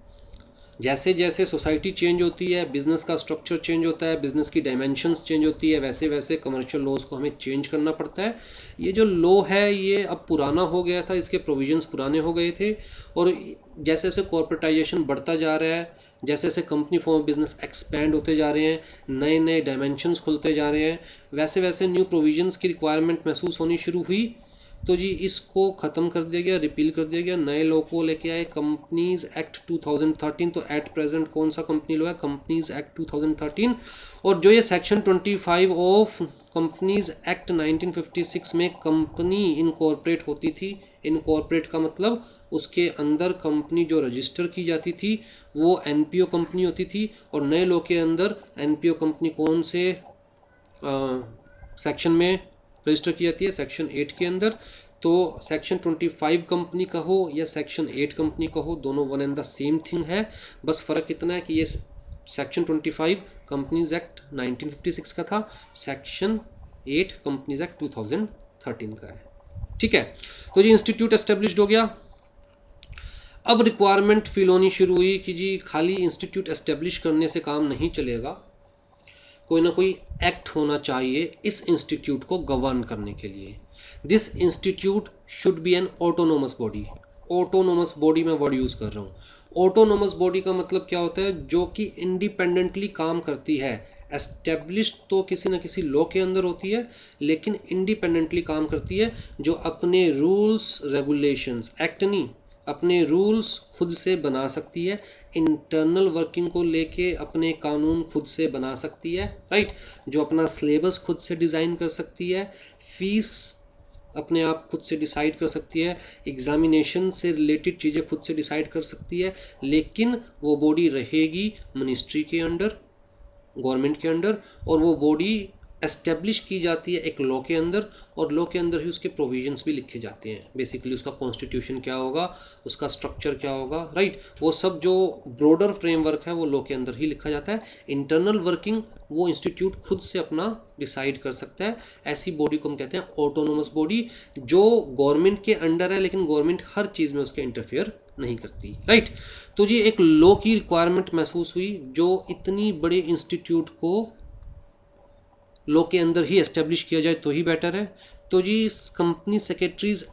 जैसे जैसे सोसाइटी चेंज होती है, बिज़नेस का स्ट्रक्चर चेंज होता है, बिज़नेस की डायमेंशंस चेंज होती है, वैसे वैसे कमर्शियल लॉज को हमें चेंज करना पड़ता है। ये जो लॉ है ये अब पुराना हो गया था, इसके प्रोविजंस पुराने हो गए थे, और जैसे जैसे कॉर्पोरेटाइजेशन बढ़ता जा रहा है, जैसे जैसे company form of business expand होते जा रहे हैं, नए नए डायमेंशंस खुलते जा रहे हैं, वैसे वैसे न्यू प्रोविजंस की रिक्वायरमेंट महसूस होनी शुरू हुई। तो जी इसको ख़त्म कर दिया गया, रिपील कर दिया गया, नए लॉ को लेके आए कंपनीज एक्ट 2013। तो एट प्रेजेंट कौन सा कंपनी लॉ है, कंपनीज एक्ट 2013। और जो ये सेक्शन 25 ऑफ कंपनीज एक्ट 1956 में कंपनी इनकॉर्पोरेट होती थी, इनकॉर्पोरेट का मतलब उसके अंदर कंपनी जो रजिस्टर की जाती थी वो NPO कंपनी होती थी। और नए लॉ के अंदर NPO कंपनी कौन से सेक्शन में रजिस्टर की जाती है, सेक्शन 8 के अंदर। तो सेक्शन 25 कंपनी का हो या सेक्शन 8 कंपनी का हो, दोनों one and the same thing है। बस फ़र्क इतना है कि ये सेक्शन 25 कंपनीज एक्ट 1956 का था, सेक्शन 8 कंपनीज एक्ट 2013 का है। ठीक है, तो जी इंस्टीट्यूट एस्टेब्लिश्ड हो गया। अब रिक्वायरमेंट फील होनी शुरू हुई कि जी खाली इंस्टीट्यूट एस्टेब्लिश करने से काम नहीं चलेगा, कोई ना कोई एक्ट होना चाहिए इस इंस्टीट्यूट को गवर्न करने के लिए। This institute should be N autonomous body. Autonomous body में वर्ड यूज़ कर रहा हूँ। ऑटोनोमस बॉडी का मतलब क्या होता है, जो कि इंडिपेंडेंटली काम करती है। एस्टेब्लिश्ड तो किसी न किसी लॉ के अंदर होती है, लेकिन इंडिपेंडेंटली काम करती है, जो अपने रूल्स रेगुलेशंस, एक्ट नहीं, अपने रूल्स खुद से बना सकती है, इंटरनल वर्किंग को लेके अपने कानून खुद से बना सकती है, राइट। जो अपना सिलेबस खुद से डिज़ाइन कर सकती है, फीस अपने आप खुद से डिसाइड कर सकती है, एग्जामिनेशन से रिलेटेड चीज़ें खुद से डिसाइड कर सकती है। लेकिन वो बॉडी रहेगी मिनिस्ट्री के अंडर, गवर्नमेंट के अंडर, और वो बॉडी एस्टेब्लिश की जाती है एक लॉ के अंदर, और लॉ के अंदर ही उसके प्रोविजंस भी लिखे जाते हैं। बेसिकली उसका कॉन्स्टिट्यूशन क्या होगा, उसका स्ट्रक्चर क्या होगा, राइट, वो सब जो ब्रॉडर फ्रेमवर्क है वो लॉ के अंदर ही लिखा जाता है। इंटरनल वर्किंग वो इंस्टीट्यूट खुद से अपना डिसाइड कर सकता है। ऐसी बॉडी को हम कहते हैं ऑटोनोमस बॉडी, जो गवर्नमेंट के अंडर है, लेकिन गवर्नमेंट हर चीज़ में उसके इंटरफेयर नहीं करती, राइट। तो जी एक लॉ की रिक्वायरमेंट महसूस हुई जो इतनी बड़े इंस्टीट्यूट को लॉ के अंदर ही एस्टेब्लिश किया जाए तो ही बेटर है। तो जी कंपनी सेक्रेटरीज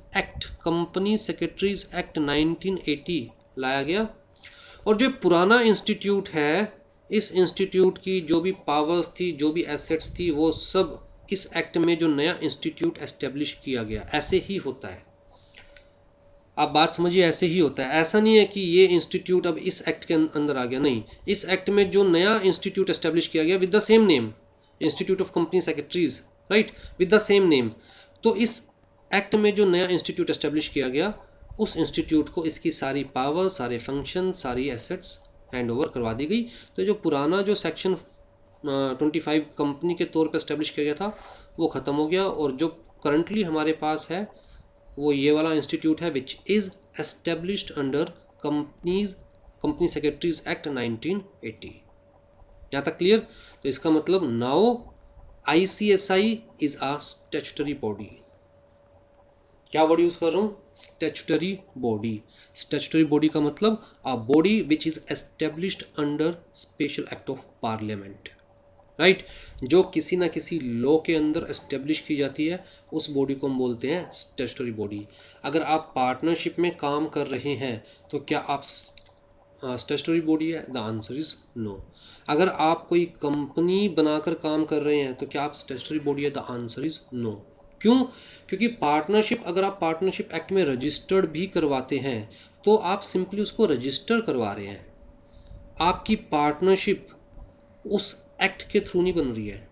एक्ट 1980 लाया गया, और जो पुराना इंस्टीट्यूट है, इस इंस्टीट्यूट की जो भी पावर्स थी, जो भी एसेट्स थी, वो सब इस एक्ट में जो नया इंस्टीट्यूट एस्टेब्लिश किया गया, ऐसे ही होता है। आप बात समझिए, ऐसे ही होता है। ऐसा नहीं है कि ये इंस्टीट्यूट अब इस एक्ट के अंदर आ गया, नहीं। इस एक्ट में जो नया इंस्टीट्यूट एस्टेब्लिश किया गया with the same name, institute of company secretaries, right, with the same name, तो इस एक्ट में जो नया इंस्टीट्यूट एस्टेब्लिश किया गया, उस इंस्टीट्यूट को इसकी सारी पावर, सारे फंक्शन, सारी एसेट्स हैंड ओवर करवा दी गई। तो जो पुराना जो सेक्शन 25 कंपनी के तौर पर एस्टेब्लिश किया गया था वो ख़त्म हो गया, और जो करंटली हमारे पास है वो ये वाला इंस्टीट्यूट है, which is established under company secretaries act 1980। यहाँ तक क्लियर? तो इसका मतलब now ICSI is a statutory body. क्या वर्ड यूज कर रहा हूँ? Statutory body. स्टैट्यूटरी बॉडी का मतलब a body which is established under special act of parliament, right, जो किसी ना किसी लॉ के अंदर एस्टेब्लिश की जाती है, उस बॉडी को हम बोलते हैं स्टैट्यूटरी बॉडी। अगर आप पार्टनरशिप में काम कर रहे हैं तो क्या आप स्टैट्यूटरी बॉडी है? The answer is no. अगर आप कोई कंपनी बनाकर काम कर रहे हैं तो क्या आप स्टैट्यूटरी बॉडी है? The answer is no. क्यों? क्योंकि पार्टनरशिप, अगर आप पार्टनरशिप एक्ट में रजिस्टर्ड भी करवाते हैं तो आप सिंपली उसको रजिस्टर करवा रहे हैं, आपकी पार्टनरशिप उस एक्ट के थ्रू नहीं बन रही है।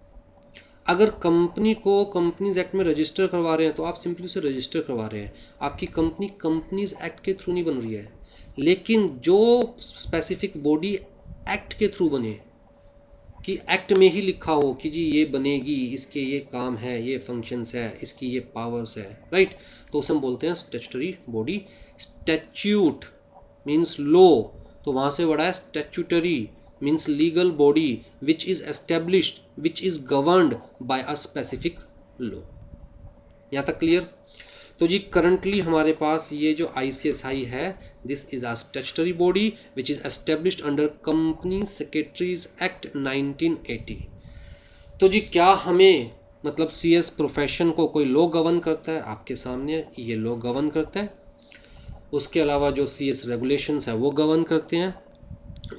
अगर कंपनी को कंपनीज एक्ट में रजिस्टर करवा रहे हैं तो आप सिंपली उसे रजिस्टर करवा रहे हैं, आपकी कंपनी कंपनीज एक्ट के थ्रू नहीं बन रही है। लेकिन जो स्पेसिफिक बॉडी एक्ट के थ्रू बने, कि एक्ट में ही लिखा हो कि जी ये बनेगी, इसके ये काम है, ये फंक्शंस है, इसकी ये पावर्स है, राइट, तो उसे हम बोलते हैं statutory body. Statute means law, तो वहाँ से बड़ा है statutory means legal body which is established, which is governed by a specific law। यहाँ तक क्लियर? तो जी करंटली हमारे पास ये जो ICSI है, this is a statutory body which is established under company secretaries act 1980। तो जी क्या हमें मतलब CS प्रोफेशन को कोई लॉ गवर्न करता है? आपके सामने ये लॉ गवर्न करता है। उसके अलावा जो CS रेगुलेशंस है वो गवर्न करते हैं।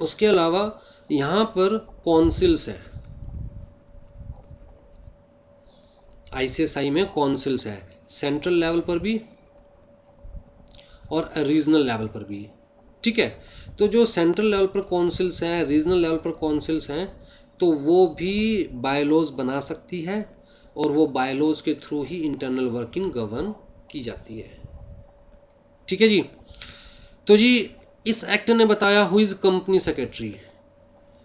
उसके अलावा यहाँ पर कौंसिल्स है, ICSI में कौंसिल्स है, सेंट्रल लेवल पर भी और रीजनल लेवल पर भी, ठीक है। तो जो सेंट्रल लेवल पर कौंसिल्स हैं, रीजनल लेवल पर कौंसिल्स हैं, तो वो भी बायलॉज बना सकती है, और वो बायलॉज के थ्रू ही इंटरनल वर्किंग गवर्न की जाती है, ठीक है जी। तो जी इस एक्ट ने बताया हु इज़ कंपनी सेक्रेटरी,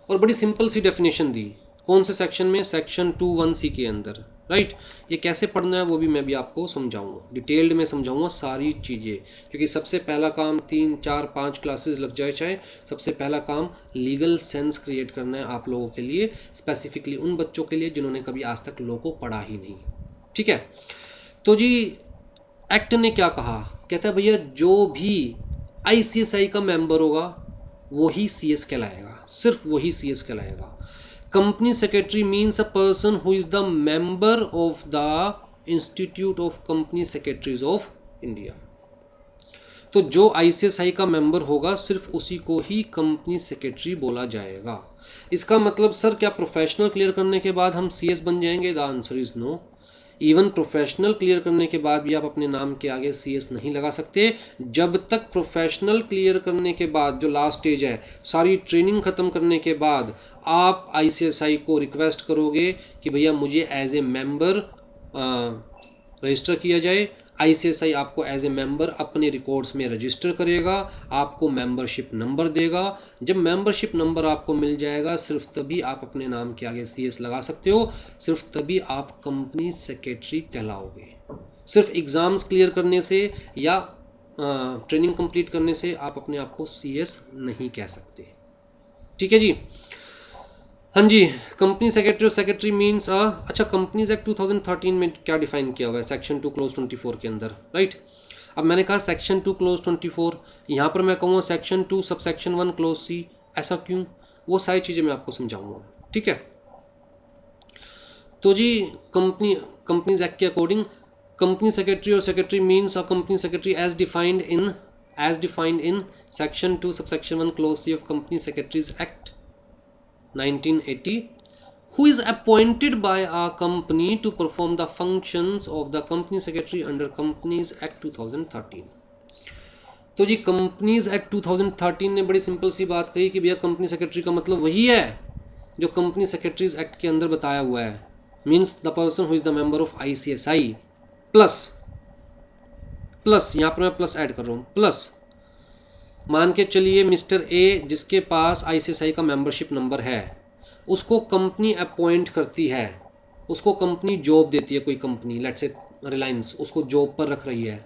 और बड़ी सिंपल सी डेफिनेशन दी। कौन से सेक्शन में? सेक्शन 21C के अंदर, राइट। ये कैसे पढ़ना है वो भी मैं भी आपको समझाऊंगा, डिटेल्ड में समझाऊंगा सारी चीज़ें, क्योंकि सबसे पहला काम 3, 4, 5 क्लासेस लग जाए चाहे, सबसे पहला काम लीगल सेंस क्रिएट करना है आप लोगों के लिए, स्पेसिफिकली उन बच्चों के लिए जिन्होंने कभी आज तक लॉ को पढ़ा ही नहीं, ठीक है। तो जी एक्ट ने क्या कहा? कहता है भैया जो भी ICSI का मेंबर होगा वही CS कहलाएगा, सिर्फ वही CS कहलाएगा। Company secretary means a person who is the member of the institute of company secretaries of India. तो जो ICSI का मेंबर होगा सिर्फ उसी को ही कंपनी सेक्रेटरी बोला जाएगा। इसका मतलब सर क्या प्रोफेशनल क्लियर करने के बाद हम CS बन जाएंगे? The answer is no. Even professional clear करने के बाद भी आप अपने नाम के आगे CS नहीं लगा सकते। जब तक प्रोफेशनल क्लियर करने के बाद जो लास्ट स्टेज है, सारी ट्रेनिंग ख़त्म करने के बाद आप ICSI को रिक्वेस्ट करोगे कि भैया मुझे एज ए मेंबर रजिस्टर किया जाए, आईसीएसआई आपको एज ए मेंबर अपने रिकॉर्ड्स में रजिस्टर करेगा, आपको मेंबरशिप नंबर देगा। जब मेंबरशिप नंबर आपको मिल जाएगा सिर्फ तभी आप अपने नाम के आगे सीएस लगा सकते हो, सिर्फ तभी आप कंपनी सेक्रेटरी कहलाओगे। सिर्फ एग्ज़ाम्स क्लियर करने से या ट्रेनिंग कंप्लीट करने से आप अपने आप को सीएस नहीं कह सकते। ठीक है जी। हाँ जी, कंपनी सेक्रेटरी और सेक्रेटरी मीन्स अच्छा, कंपनीज एक्ट 2013 में क्या डिफाइन किया हुआ है सेक्शन 2 क्लोज 24 के अंदर, राइट। अब मैंने कहा सेक्शन 2 क्लोज 24, यहाँ पर मैं कहूँगा सेक्शन 2 सब सेक्शन 1 क्लोज सी, ऐसा क्यों, वो सारी चीज़ें मैं आपको समझाऊंगा। ठीक है, तो जी कंपनीज एक्ट के अकॉर्डिंग कंपनी सेक्रेटरी और secretary means a company secretary as defined in section 2 sub section 1 clause C of company secretaries act 1980, who is appointed by a company to perform the functions of the company secretary under Companies Act 2013। तो जी companies act 2013 ने बड़ी simple सी बात कही कि भैया company secretary का मतलब वही है जो कंपनी सेक्रेटरीज एक्ट के अंदर बताया हुआ है, means the person who is the member of ICSI plus यहाँ पर मैं प्लस ऐड कर रहा हूँ, प्लस मान के चलिए मिस्टर ए जिसके पास आईसीएसआई का मेंबरशिप नंबर है, उसको कंपनी अपॉइंट करती है, उसको कंपनी जॉब देती है, कोई कंपनी लेट्स से रिलायंस उसको जॉब पर रख रही है।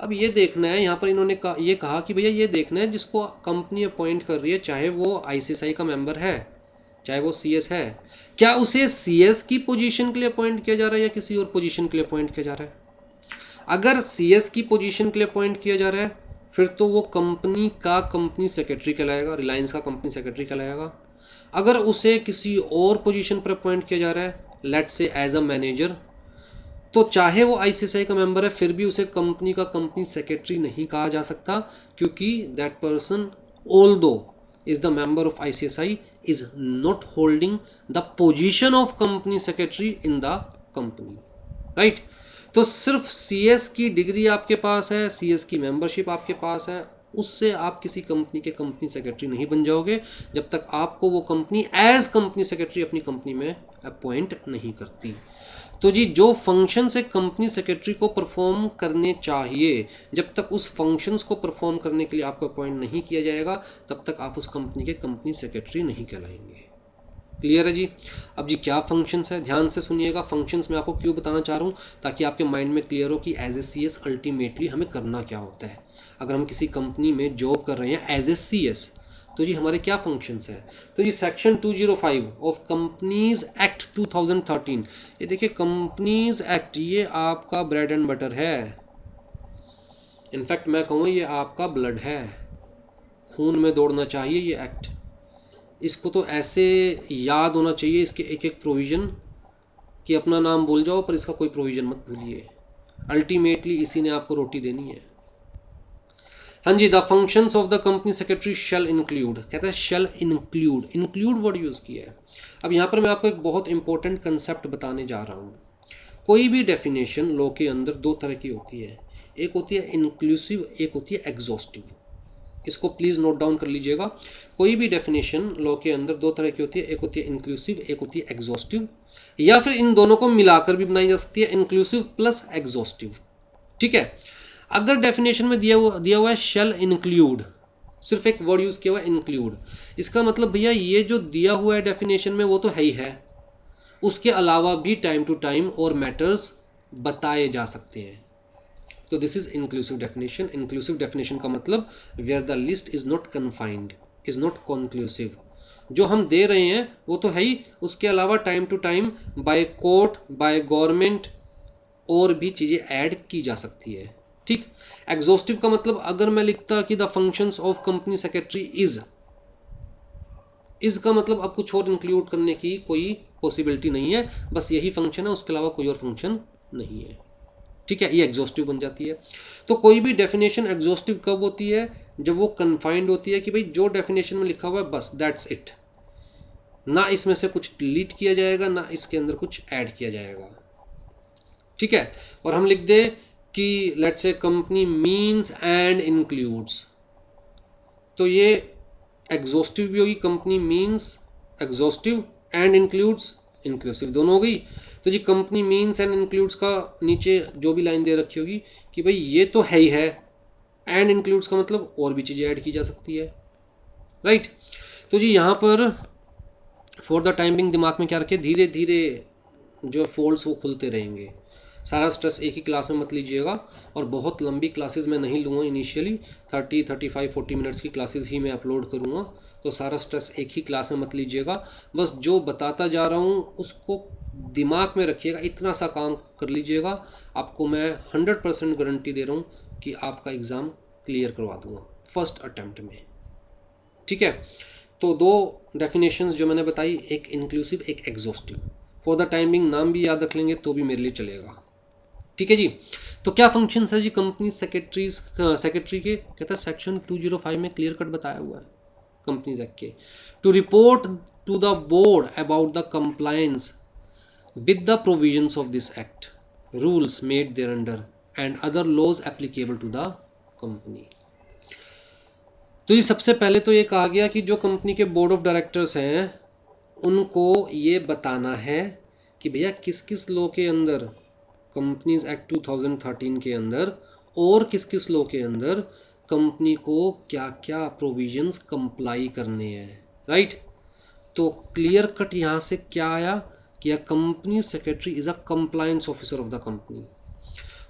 अब ये देखना है, यहाँ पर इन्होंने ये कहा कि भैया ये देखना है जिसको कंपनी अपॉइंट कर रही है, चाहे वो आईसीएसआई का मेंबर है चाहे वो सीएस है, क्या उसे सीएस की पोजीशन के लिए अपॉइंट किया जा रहा है या किसी और पोजीशन के लिए अपॉइंट किया जा रहा है। अगर सीएस की पोजीशन के लिए अपॉइंट किया जा रहा है फिर तो वो कंपनी का कंपनी सेक्रेटरी कहलाएगा, रिलायंस का कंपनी सेक्रेटरी कहलाएगा। अगर उसे किसी और पोजीशन पर अपॉइंट किया जा रहा है let's say as a manager, तो चाहे वो आईसीएसआई का मेंबर है फिर भी उसे कंपनी का कंपनी सेक्रेटरी नहीं कहा जा सकता, क्योंकि that person although is the member of ICSI is not holding the position of company secretary in the company, right. तो सिर्फ सीएस की डिग्री आपके पास है, सीएस की मेंबरशिप आपके पास है, उससे आप किसी कंपनी के कंपनी सेक्रेटरी नहीं बन जाओगे जब तक आपको वो कंपनी एज कंपनी सेक्रेटरी अपनी कंपनी में अपॉइंट नहीं करती। तो जी जो फंक्शन से कंपनी सेक्रेटरी को परफॉर्म करने चाहिए, जब तक उस फंक्शंस को परफॉर्म करने के लिए आपको अपॉइंट नहीं किया जाएगा तब तक आप उस कंपनी के कंपनी सेक्रेटरी नहीं कहलाएंगे। क्लियर है जी। अब जी क्या फंक्शंस है, ध्यान से सुनिएगा। फंक्शंस मैं आपको क्यों बताना चाह रहा हूँ, ताकि आपके माइंड में क्लियर हो कि एज ए सीएस अल्टीमेटली हमें करना क्या होता है। अगर हम किसी कंपनी में जॉब कर रहे हैं एज ए सीएस तो जी हमारे क्या फंक्शंस हैं। तो जी सेक्शन 205 ऑफ कंपनीज एक्ट 2013, ये देखिए कंपनीज एक्ट ये आपका ब्रेड एंड बटर है। इनफैक्ट मैं कहूँ ये आपका ब्लड है, खून में दौड़ना चाहिए ये एक्ट। इसको तो ऐसे याद होना चाहिए इसके एक एक प्रोविज़न कि अपना नाम भूल जाओ पर इसका कोई प्रोविज़न मत भूलिए, अल्टीमेटली इसी ने आपको रोटी देनी है। हाँ जी, the functions of the company secretary shall include, कहता है शेल इंक्लूड वर्ड यूज़ किया है। अब यहाँ पर मैं आपको एक बहुत इंपॉर्टेंट कंसेप्ट बताने जा रहा हूँ। कोई भी डेफिनेशन लॉ के अंदर दो तरह की होती है, एक होती है इंक्लूसिव, एक होती है एग्जॉस्टिव। इसको प्लीज़ नोट डाउन कर लीजिएगा। कोई भी डेफिनेशन लॉ के अंदर दो तरह की होती है, एक होती है इंक्लूसिव, एक होती है एग्जॉस्टिव, या फिर इन दोनों को मिलाकर भी बनाई जा सकती है, इंक्लूसिव प्लस एग्जॉस्टिव। ठीक है, अगर डेफिनेशन में दिया हुआ है शेल इंक्लूड, सिर्फ एक वर्ड यूज़ किया हुआ है इंक्लूड, इसका मतलब भैया ये जो दिया हुआ है डेफिनेशन में वो तो है ही है, उसके अलावा भी टाइम टू टाइम और मैटर्स बताए जा सकते हैं। तो this is inclusive definition. Inclusive definition का मतलब where the list is not confined, is not conclusive. जो हम दे रहे हैं वो तो है ही, उसके अलावा time to time by court by government और भी चीज़ें ऐड की जा सकती है। ठीक। एग्जॉस्टिव का मतलब अगर मैं लिखता कि the functions of company secretary is का मतलब अब कुछ और इंक्लूड करने की कोई पॉसिबिलिटी नहीं है, बस यही फंक्शन है, उसके अलावा कोई और फंक्शन नहीं है। ठीक है, ये एग्जॉस्टिव बन जाती है। तो कोई भी डेफिनेशन एग्जॉस्टिव कब होती है, जब वो कन्फाइंड होती है कि भाई जो डेफिनेशन में लिखा हुआ है बस दैट्स इट, ना इसमें से कुछ डिलीट किया जाएगा ना इसके अंदर कुछ ऐड किया जाएगा। ठीक है, और हम लिख दे कि let's say company means and includes, तो ये एग्जॉस्टिव भी होगी, company means exhaustive and includes inclusive, दोनों हो गई। तो जी कंपनी मीन्स एंड इंक्लूड्स का नीचे जो भी लाइन दे रखी होगी कि भाई ये तो है ही है, एंड इंक्लूड्स का मतलब और भी चीज़ें ऐड की जा सकती है, राइट। तो जी यहाँ पर फॉर द टाइमिंग दिमाग में क्या रखे, धीरे धीरे जो फोल्ड्स वो खुलते रहेंगे। सारा स्ट्रेस एक ही क्लास में मत लीजिएगा, और बहुत लंबी क्लासेस मैं नहीं लूँगा इनिशियली, 35-40 मिनट्स की क्लासेस ही मैं अपलोड करूँगा। तो सारा स्ट्रेस एक ही क्लास में मत लीजिएगा, बस जो बताता जा रहा हूँ उसको दिमाग में रखिएगा, इतना सा काम कर लीजिएगा, आपको मैं 100% गारंटी दे रहा हूँ कि आपका एग्ज़ाम क्लियर करवा दूँगा फर्स्ट अटैम्प्ट में, ठीक है। तो दो डेफिनेशंस जो मैंने बताई, एक इंक्लूसिव एक एग्जॉस्टिव। फॉर द टाइमिंग नाम भी याद रख लेंगे तो भी मेरे लिए चलेगा, ठीक है जी। तो क्या फंक्शंस है जी कंपनी सेक्रेटरी के, कहता है सेक्शन 205 में क्लियर कट बताया हुआ है कंपनीज एक्ट के, to report to the board about the compliance with the provisions of this act, rules made there under and other laws applicable to the company. तो ये सबसे पहले तो ये कहा गया कि जो कंपनी के बोर्ड ऑफ डायरेक्टर्स हैं उनको ये बताना है कि भैया किस किस लॉ के अंदर, कंपनीज एक्ट 2013 के अंदर और किस किस लॉ के अंदर कंपनी को क्या क्या प्रोविजंस कंप्लाई करने हैं, राइट। तो क्लियर कट यहाँ से क्या आया कि company secretary is a compliance officer of the company.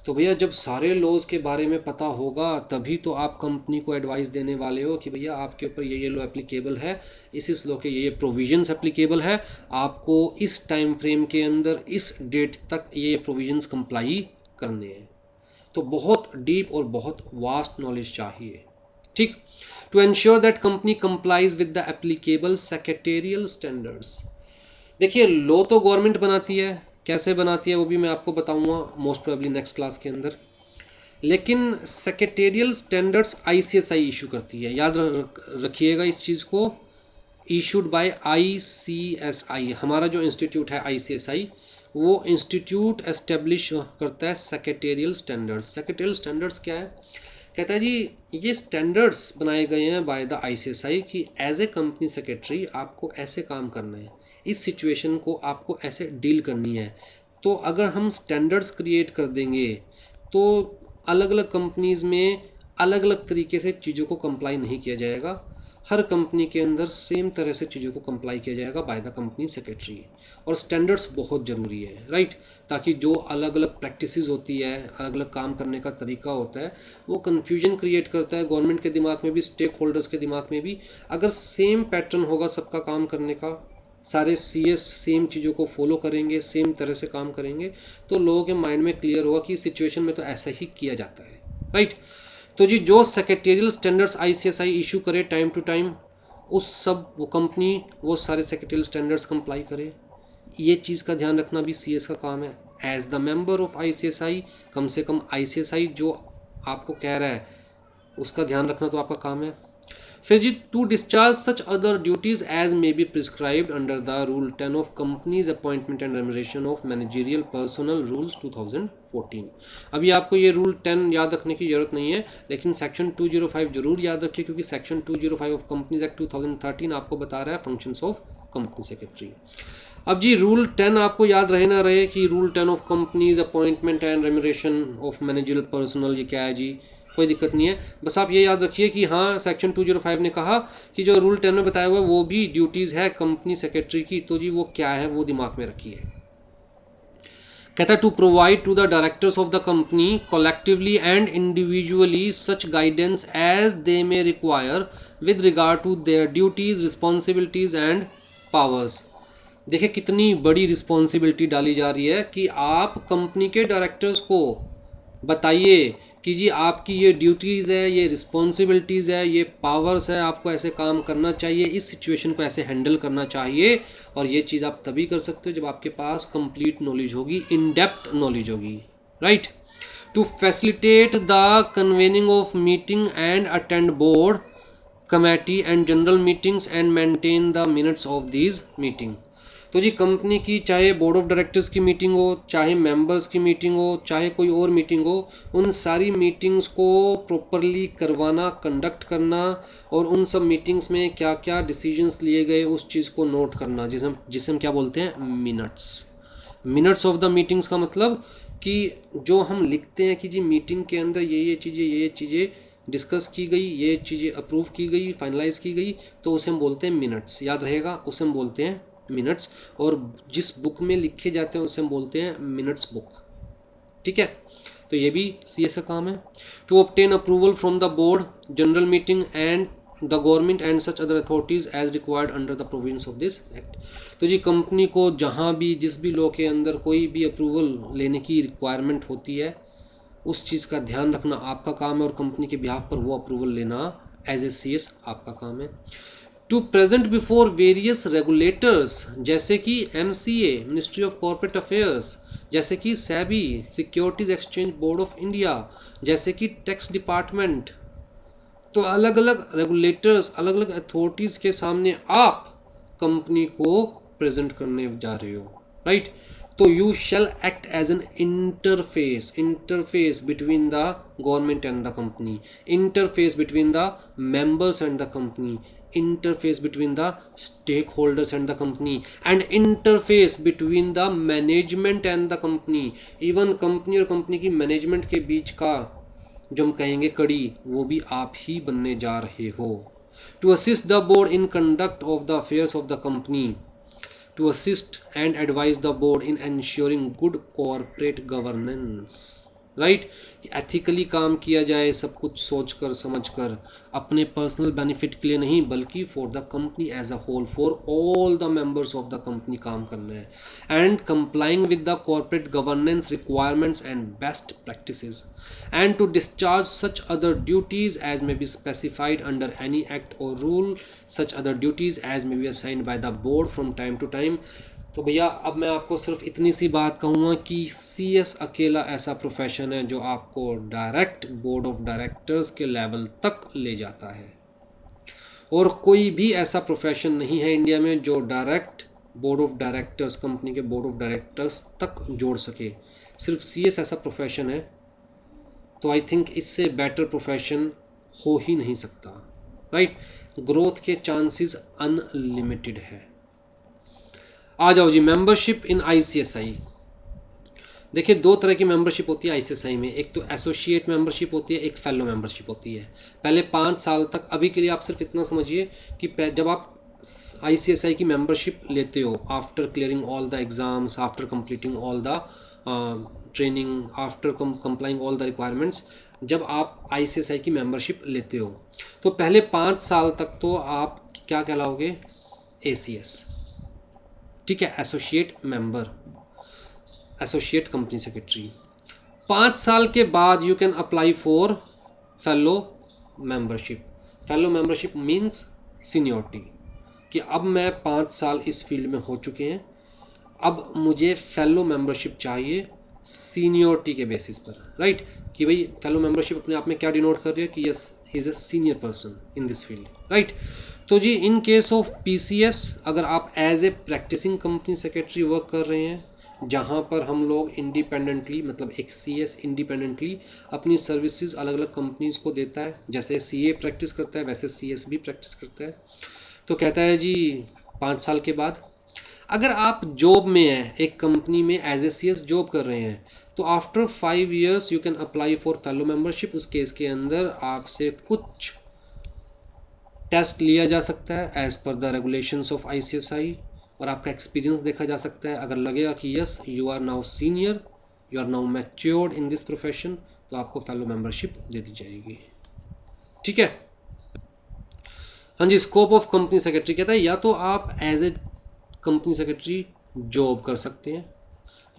तो भैया जब सारे लॉज के बारे में पता होगा तभी तो आप कंपनी को एडवाइस देने वाले हो कि भैया आपके ऊपर ये लॉ एप्लीकेबल है, इस लॉ के ये प्रोविजंस एप्लीकेबल है, आपको इस टाइम फ्रेम के अंदर इस डेट तक ये प्रोविजंस कंप्लाई करने हैं। तो बहुत डीप और बहुत वास्ट नॉलेज चाहिए, ठीक। To ensure that company complies with the applicable secretarial standards. देखिए लॉ तो गवर्नमेंट बनाती है, कैसे बनाती है वो भी मैं आपको बताऊंगा मोस्ट प्रोबेबली नेक्स्ट क्लास के अंदर, लेकिन सेक्रेटेरियल स्टैंडर्ड्स आईसीएसआई इशू करती है, याद रखिएगा इस चीज़ को, इशूड बाय आईसीएसआई। हमारा जो इंस्टीट्यूट है आईसीएसआई, वो इंस्टीट्यूट एस्टेब्लिश करता है सेक्रेटेरियल स्टैंडर्ड्स। सेक्रेटेरियल स्टैंडर्ड्स क्या है, कहता है जी ये स्टैंडर्ड्स बनाए गए हैं बाय द आईसीएसआई कि एज ए कंपनी सेक्रेटरी आपको ऐसे काम करना है, इस सिचुएशन को आपको ऐसे डील करनी है। तो अगर हम स्टैंडर्ड्स क्रिएट कर देंगे तो अलग अलग कंपनीज़ में अलग अलग तरीके से चीज़ों को कंप्लाई नहीं किया जाएगा, हर कंपनी के अंदर सेम तरह से चीज़ों को कंप्लाई किया जाएगा बाय द कंपनी सेक्रेटरी। और स्टैंडर्ड्स बहुत ज़रूरी है, राइट, ताकि जो अलग अलग प्रैक्टिसेस होती है, अलग अलग काम करने का तरीका होता है, वो कन्फ्यूजन क्रिएट करता है गवर्नमेंट के दिमाग में भी, स्टेक होल्डर्स के दिमाग में भी। अगर सेम पैटर्न होगा सबका काम करने का, सारे सीएस सेम चीज़ों को फॉलो करेंगे, सेम तरह से काम करेंगे, तो लोगों के माइंड में क्लियर होगा कि इस सिचुएशन में तो ऐसा ही किया जाता है, राइट। तो जी जो सेक्रेटेरियल स्टैंडर्ड्स आईसीएसआई इशू करे टाइम टू टाइम, उस सब वो कंपनी वो सारे सेक्रेटेरियल स्टैंडर्ड्स कंप्लाई करे, ये चीज़ का ध्यान रखना भी सीएस का काम है। As the member of ICSI, कम से कम आईसीएसआई जो आपको कह रहा है उसका ध्यान रखना तो आपका काम है। फिर जी to discharge such other duties as may be prescribed under the rule 10 of companies appointment and remuneration of managerial personnel rules 2014। अभी आपको ये रूल 10 याद रखने की जरूरत नहीं है, लेकिन सेक्शन 205 जरूर याद रखिए, क्योंकि सेक्शन 205 ऑफ कंपनीज एक्ट 2013 आपको बता रहा है फंक्शंस ऑफ कंपनी सेक्रेटरी। अब जी रूल 10 आपको याद रहे ना रहे कि rule 10 of companies appointment and remuneration of managerial personal, ये क्या है जी, कोई दिक्कत नहीं है, बस आप ये याद रखिए कि हाँ सेक्शन 205 ने कहा कि जो रूल 10 में बताया हुआ है वो भी ड्यूटीज़ है कंपनी सेक्रेटरी की, तो जी वो क्या है वो दिमाग में रखिए। कहता है to provide to the directors of the company collectively and individually such guidance as they may require with regard to their duties, responsibilities and powers. देखिए कितनी बड़ी रिस्पॉन्सिबिलिटी डाली जा रही है कि आप कंपनी के डायरेक्टर्स को बताइए कि जी आपकी ये ड्यूटीज़ है, ये रिस्पॉन्सिबिलिटीज़ है, ये पावर्स है, आपको ऐसे काम करना चाहिए, इस सिचुएशन को ऐसे हैंडल करना चाहिए। और ये चीज़ आप तभी कर सकते हो जब आपके पास कंप्लीट नॉलेज होगी, इन डेप्थ नॉलेज होगी, right. To facilitate the convening of meeting and attend board committee and general meetings and maintain the minutes of these meeting. तो जी कंपनी की चाहे बोर्ड ऑफ डायरेक्टर्स की मीटिंग हो, चाहे members की मीटिंग हो, चाहे कोई और मीटिंग हो, उन सारी मीटिंग्स को प्रॉपरली करवाना, कंडक्ट करना और उन सब मीटिंग्स में क्या क्या डिसीजंस लिए गए उस चीज़ को नोट करना, जिसे हम क्या बोलते हैं, minutes. Minutes of the meetings का मतलब कि जो हम लिखते हैं कि जी मीटिंग के अंदर ये चीज़ें डिस्कस की गई, ये चीज़ें अप्रूव की गई, फाइनलाइज की गई, तो उसे हम बोलते हैं मिनट्स। याद रहेगा, उसे हम बोलते हैं मिनट्स। और जिस बुक में लिखे जाते हैं उसे हम बोलते हैं मिनट्स बुक। ठीक है, तो ये भी सीएस का काम है। To obtain approval from the board, general meeting and the government and such other authorities as required under the provisions of this act. तो जी कंपनी को जहाँ भी जिस भी लॉ के अंदर कोई भी अप्रूवल लेने की रिक्वायरमेंट होती है, उस चीज़ का ध्यान रखना आपका काम है और कंपनी के बिहाफ पर वो अप्रूवल लेना एज ए सीएस आपका काम है। To present before various regulators, जैसे कि MCA, ministry of corporate affairs, जैसे कि SEBI, securities exchange board of India, जैसे कि टैक्स डिपार्टमेंट। तो अलग अलग रेगुलेटर्स, अलग अलग अथॉरिटीज़ के सामने आप कंपनी को प्रेजेंट करने जा रहे हो, राइट। तो you shall act as an interface between the government and the company, interface between the members and the company, interface between the stakeholders and the company, and interface between the management and the company। even company और company की management के बीच का जो हम कहेंगे कड़ी, वो भी आप ही बनने जा रहे हो। To assist the board in conduct of the affairs of the company, to assist and advise the board in ensuring good corporate governance, right. Ethically काम किया जाए, सब कुछ सोच कर समझ कर, अपने पर्सनल बेनिफिट के लिए नहीं बल्कि for the company as a whole, for all the members of the company काम करना है। And complying with the corporate governance requirements and best practices, and to discharge such other duties as may be specified under any act और rule, such other duties as may be assigned by the board from time to time. तो भैया अब मैं आपको सिर्फ इतनी सी बात कहूँगा कि सीएस अकेला ऐसा प्रोफेशन है जो आपको डायरेक्ट बोर्ड ऑफ डायरेक्टर्स के लेवल तक ले जाता है, और कोई भी ऐसा प्रोफेशन नहीं है इंडिया में जो direct board of directors, company के बोर्ड ऑफ डायरेक्टर्स तक जोड़ सके। सिर्फ सीएस ऐसा प्रोफेशन है। तो आई थिंक इससे बेटर प्रोफेशन हो ही नहीं सकता, राइट। ग्रोथ के चांसेस अनलिमिटेड है। आ जाओ जी, मेंबरशिप इन आईसीएसआई। देखिए दो तरह की मेंबरशिप होती है आईसीएसआई में, एक तो एसोसिएट मेंबरशिप होती है, एक फेलो मेंबरशिप होती है। पहले 5 साल तक, अभी के लिए आप सिर्फ इतना समझिए कि जब आप आईसीएसआई की मेंबरशिप लेते हो, after clearing all the exams, after completing all the training, after complying all the requirements, जब आप आईसीएसआई की मेंबरशिप लेते हो तो पहले 5 साल तक तो आप क्या कहलाओगे, एसीएस, ठीक है, associate member, associate company secretary. 5 साल के बाद you can apply for fellow membership. Fellow membership means seniority, कि अब मैं 5 साल इस फील्ड में हो चुके हैं, अब मुझे फेलो मेंबरशिप चाहिए सीनियोरिटी के बेसिस पर, राइट। कि भाई फेलो मेंबरशिप अपने आप में क्या डिनोट कर रही है कि yes he is a senior person in this field, right. तो जी इन केस ऑफ पीसीएस, अगर आप as a practicing company secretary work कर रहे हैं, जहाँ पर हम लोग इंडिपेंडेंटली, मतलब एक सीएस इंडिपेंडेंटली अपनी सर्विसेज अलग अलग कंपनीज़ को देता है, जैसे सीए प्रैक्टिस करता है वैसे सीएस भी प्रैक्टिस करता है। तो कहता है जी 5 साल के बाद अगर आप जॉब में हैं, एक कंपनी में एज ए सीएस जॉब कर रहे हैं, तो after 5 years you can apply for fellow membership. उस केस के अंदर आपसे कुछ टेस्ट लिया जा सकता है as per the regulations of ICSI, और आपका एक्सपीरियंस देखा जा सकता है। अगर लगेगा कि yes you are now senior, you are now matured in this profession, तो आपको फेलो मेंबरशिप दे दी जाएगी, ठीक है। हाँ जी, स्कोप ऑफ कंपनी सेक्रेटरी कहता है या तो आप as a company secretary job कर सकते हैं,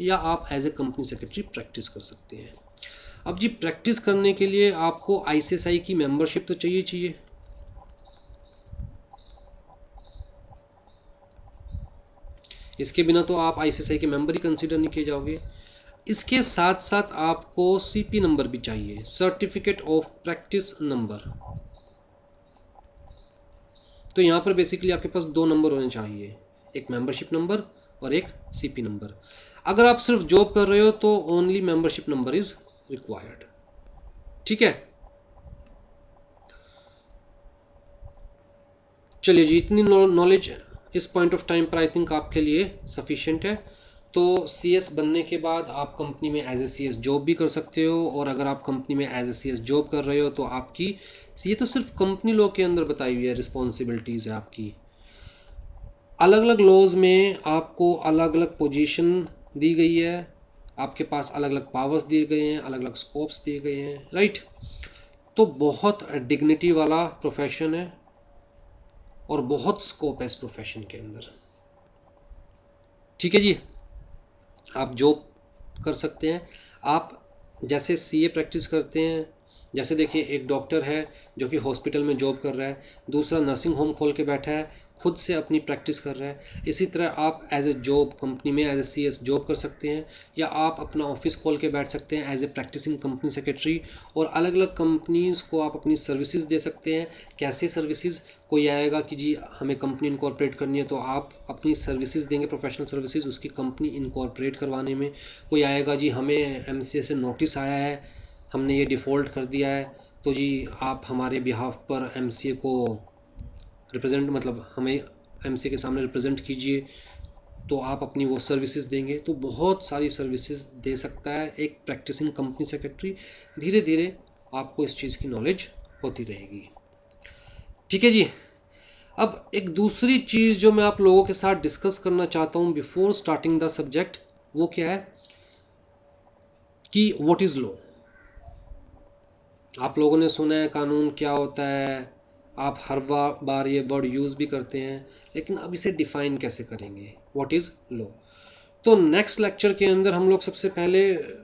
या आप as a company secretary practice कर सकते हैं। अब जी प्रैक्टिस करने के लिए आपको आईसीएसआई की मेंबरशिप तो चाहिए, इसके बिना तो आप आईसीएसआई के मेंबर ही कंसीडर नहीं किए जाओगे। इसके साथ साथ आपको सीपी नंबर भी चाहिए, सर्टिफिकेट ऑफ प्रैक्टिस नंबर। तो यहाँ पर बेसिकली आपके पास 2 नंबर होने चाहिए, एक मेंबरशिप नंबर और एक CP नंबर। अगर आप सिर्फ जॉब कर रहे हो तो only membership number is required. ठीक है, चलिए जी, इतनी नॉलेज इस पॉइंट ऑफ टाइम पर आई थिंक आपके लिए सफिशिएंट है। तो CS बनने के बाद आप कंपनी में एज ए CS जॉब भी कर सकते हो, और अगर आप कंपनी में एज ए CS जॉब कर रहे हो तो आपकी, ये तो सिर्फ कंपनी लॉ के अंदर बताई हुई है रिस्पॉन्सिबिलिटीज़ है आपकी। अलग अलग लॉज में आपको अलग अलग पोजीशन दी गई है, आपके पास अलग अलग पावर्स दिए गए हैं, अलग अलग स्कोप्स दिए गए हैं, राइट। तो बहुत डिग्निटी वाला प्रोफेशन है और बहुत स्कोप है इस प्रोफेशन के अंदर। ठीक है जी, आप जॉब कर सकते हैं। आप जैसे CA प्रैक्टिस करते हैं, जैसे देखिए एक डॉक्टर है जो कि हॉस्पिटल में जॉब कर रहा है, दूसरा नर्सिंग होम खोल के बैठा है, खुद से अपनी प्रैक्टिस कर रहा है। इसी तरह आप एज ए जॉब कंपनी में एज ए CS जॉब कर सकते हैं, या आप अपना ऑफिस खोल के बैठ सकते हैं as a practicing company secretary, और अलग अलग कंपनीज़ को आप अपनी सर्विसेज दे सकते हैं। कैसे सर्विसेज? कोई आएगा कि जी हमें कंपनी इनकॉर्पोरेट करनी है, तो आप अपनी सर्विसेज देंगे, प्रोफेशनल सर्विसेज, उसकी कंपनी इनकॉर्पोरेट करवाने में। कोई आएगा जी हमें MCA से नोटिस आया है, हमने ये डिफ़ॉल्ट कर दिया है, तो जी आप हमारे बिहाफ पर MCA को रिप्रेजेंट, मतलब हमें MCA के सामने रिप्रेजेंट कीजिए, तो आप अपनी वो सर्विसेज देंगे। तो बहुत सारी सर्विसेज दे सकता है एक प्रैक्टिसिंग कंपनी सेक्रेटरी। धीरे धीरे आपको इस चीज़ की नॉलेज होती रहेगी। ठीक है जी, अब एक दूसरी चीज़ जो मैं आप लोगों के साथ डिस्कस करना चाहता हूँ बिफोर स्टार्टिंग द सब्जेक्ट, वो क्या है कि व्हाट इज़ लॉ। आप लोगों ने सुना है कानून क्या होता है, आप हर बार ये वर्ड यूज़ भी करते हैं, लेकिन अब इसे डिफ़ाइन कैसे करेंगे, व्हाट इज़ लॉ। तो नेक्स्ट लेक्चर के अंदर हम लोग सबसे पहले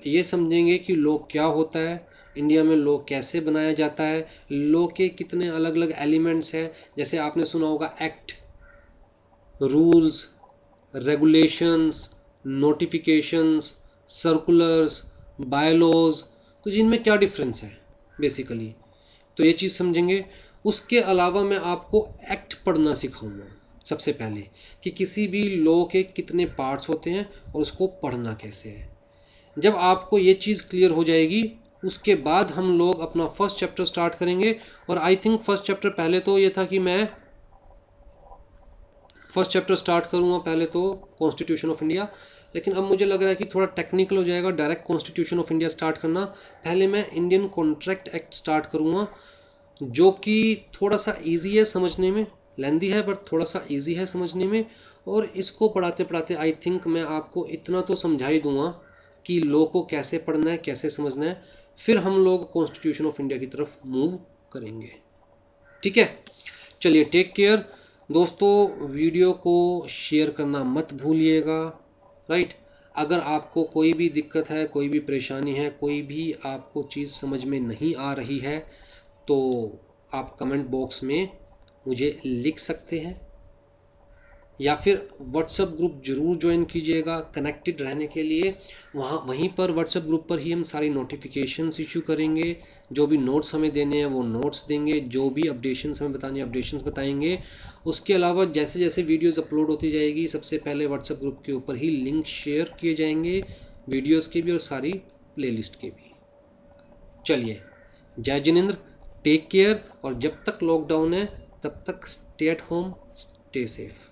ये समझेंगे कि लॉ क्या होता है, इंडिया में लॉ कैसे बनाया जाता है, लॉ के कितने अलग अलग एलिमेंट्स हैं। जैसे आपने सुना होगा act, rules, regulations, notifications, circulars, bylaws, तो जिनमें क्या डिफरेंस है बेसिकली, तो ये चीज़ समझेंगे। उसके अलावा मैं आपको एक्ट पढ़ना सिखाऊंगा सबसे पहले, कि किसी भी लॉ के कितने पार्ट्स होते हैं और उसको पढ़ना कैसे है। जब आपको ये चीज़ क्लियर हो जाएगी, उसके बाद हम लोग अपना फर्स्ट चैप्टर स्टार्ट करेंगे। और आई थिंक फर्स्ट चैप्टर, पहले तो ये था कि मैं फर्स्ट चैप्टर स्टार्ट करूँगा पहले तो कॉन्स्टिट्यूशन ऑफ इंडिया, लेकिन अब मुझे लग रहा है कि थोड़ा टेक्निकल हो जाएगा direct constitution of India start करना। पहले मैं इंडियन कॉन्ट्रैक्ट एक्ट स्टार्ट करूँगा, जो कि थोड़ा सा इजी है समझने में, लेंदी है बट थोड़ा सा इजी है समझने में। और इसको पढ़ाते पढ़ाते आई थिंक मैं आपको इतना तो समझा ही दूंगा कि लॉ को कैसे पढ़ना है, कैसे समझना है। फिर हम लोग कॉन्स्टिट्यूशन ऑफ इंडिया की तरफ मूव करेंगे। ठीक है, चलिए, टेक केयर दोस्तों। वीडियो को शेयर करना मत भूलिएगा, राइट। अगर आपको कोई भी दिक्कत है, कोई भी परेशानी है, कोई भी आपको चीज़ समझ में नहीं आ रही है, तो आप कमेंट बॉक्स में मुझे लिख सकते हैं, या फिर व्हाट्सएप ग्रुप ज़रूर ज्वाइन कीजिएगा कनेक्टेड रहने के लिए। वहीं पर व्हाट्सएप ग्रुप पर ही हम सारी नोटिफिकेशंस इशू करेंगे, जो भी नोट्स हमें देने हैं वो नोट्स देंगे, जो भी अपडेशंस हमें बतानी है अपडेशंस बताएंगे। उसके अलावा जैसे जैसे वीडियोज़ अपलोड होती जाएगी, सबसे पहले व्हाट्सएप ग्रुप के ऊपर ही लिंक शेयर किए जाएंगे, वीडियोज़ के भी और सारी प्लेलिस्ट के भी। चलिए, जय जिनेंद्र, टेक केयर, और जब तक लॉकडाउन है तब तक stay at home, stay safe.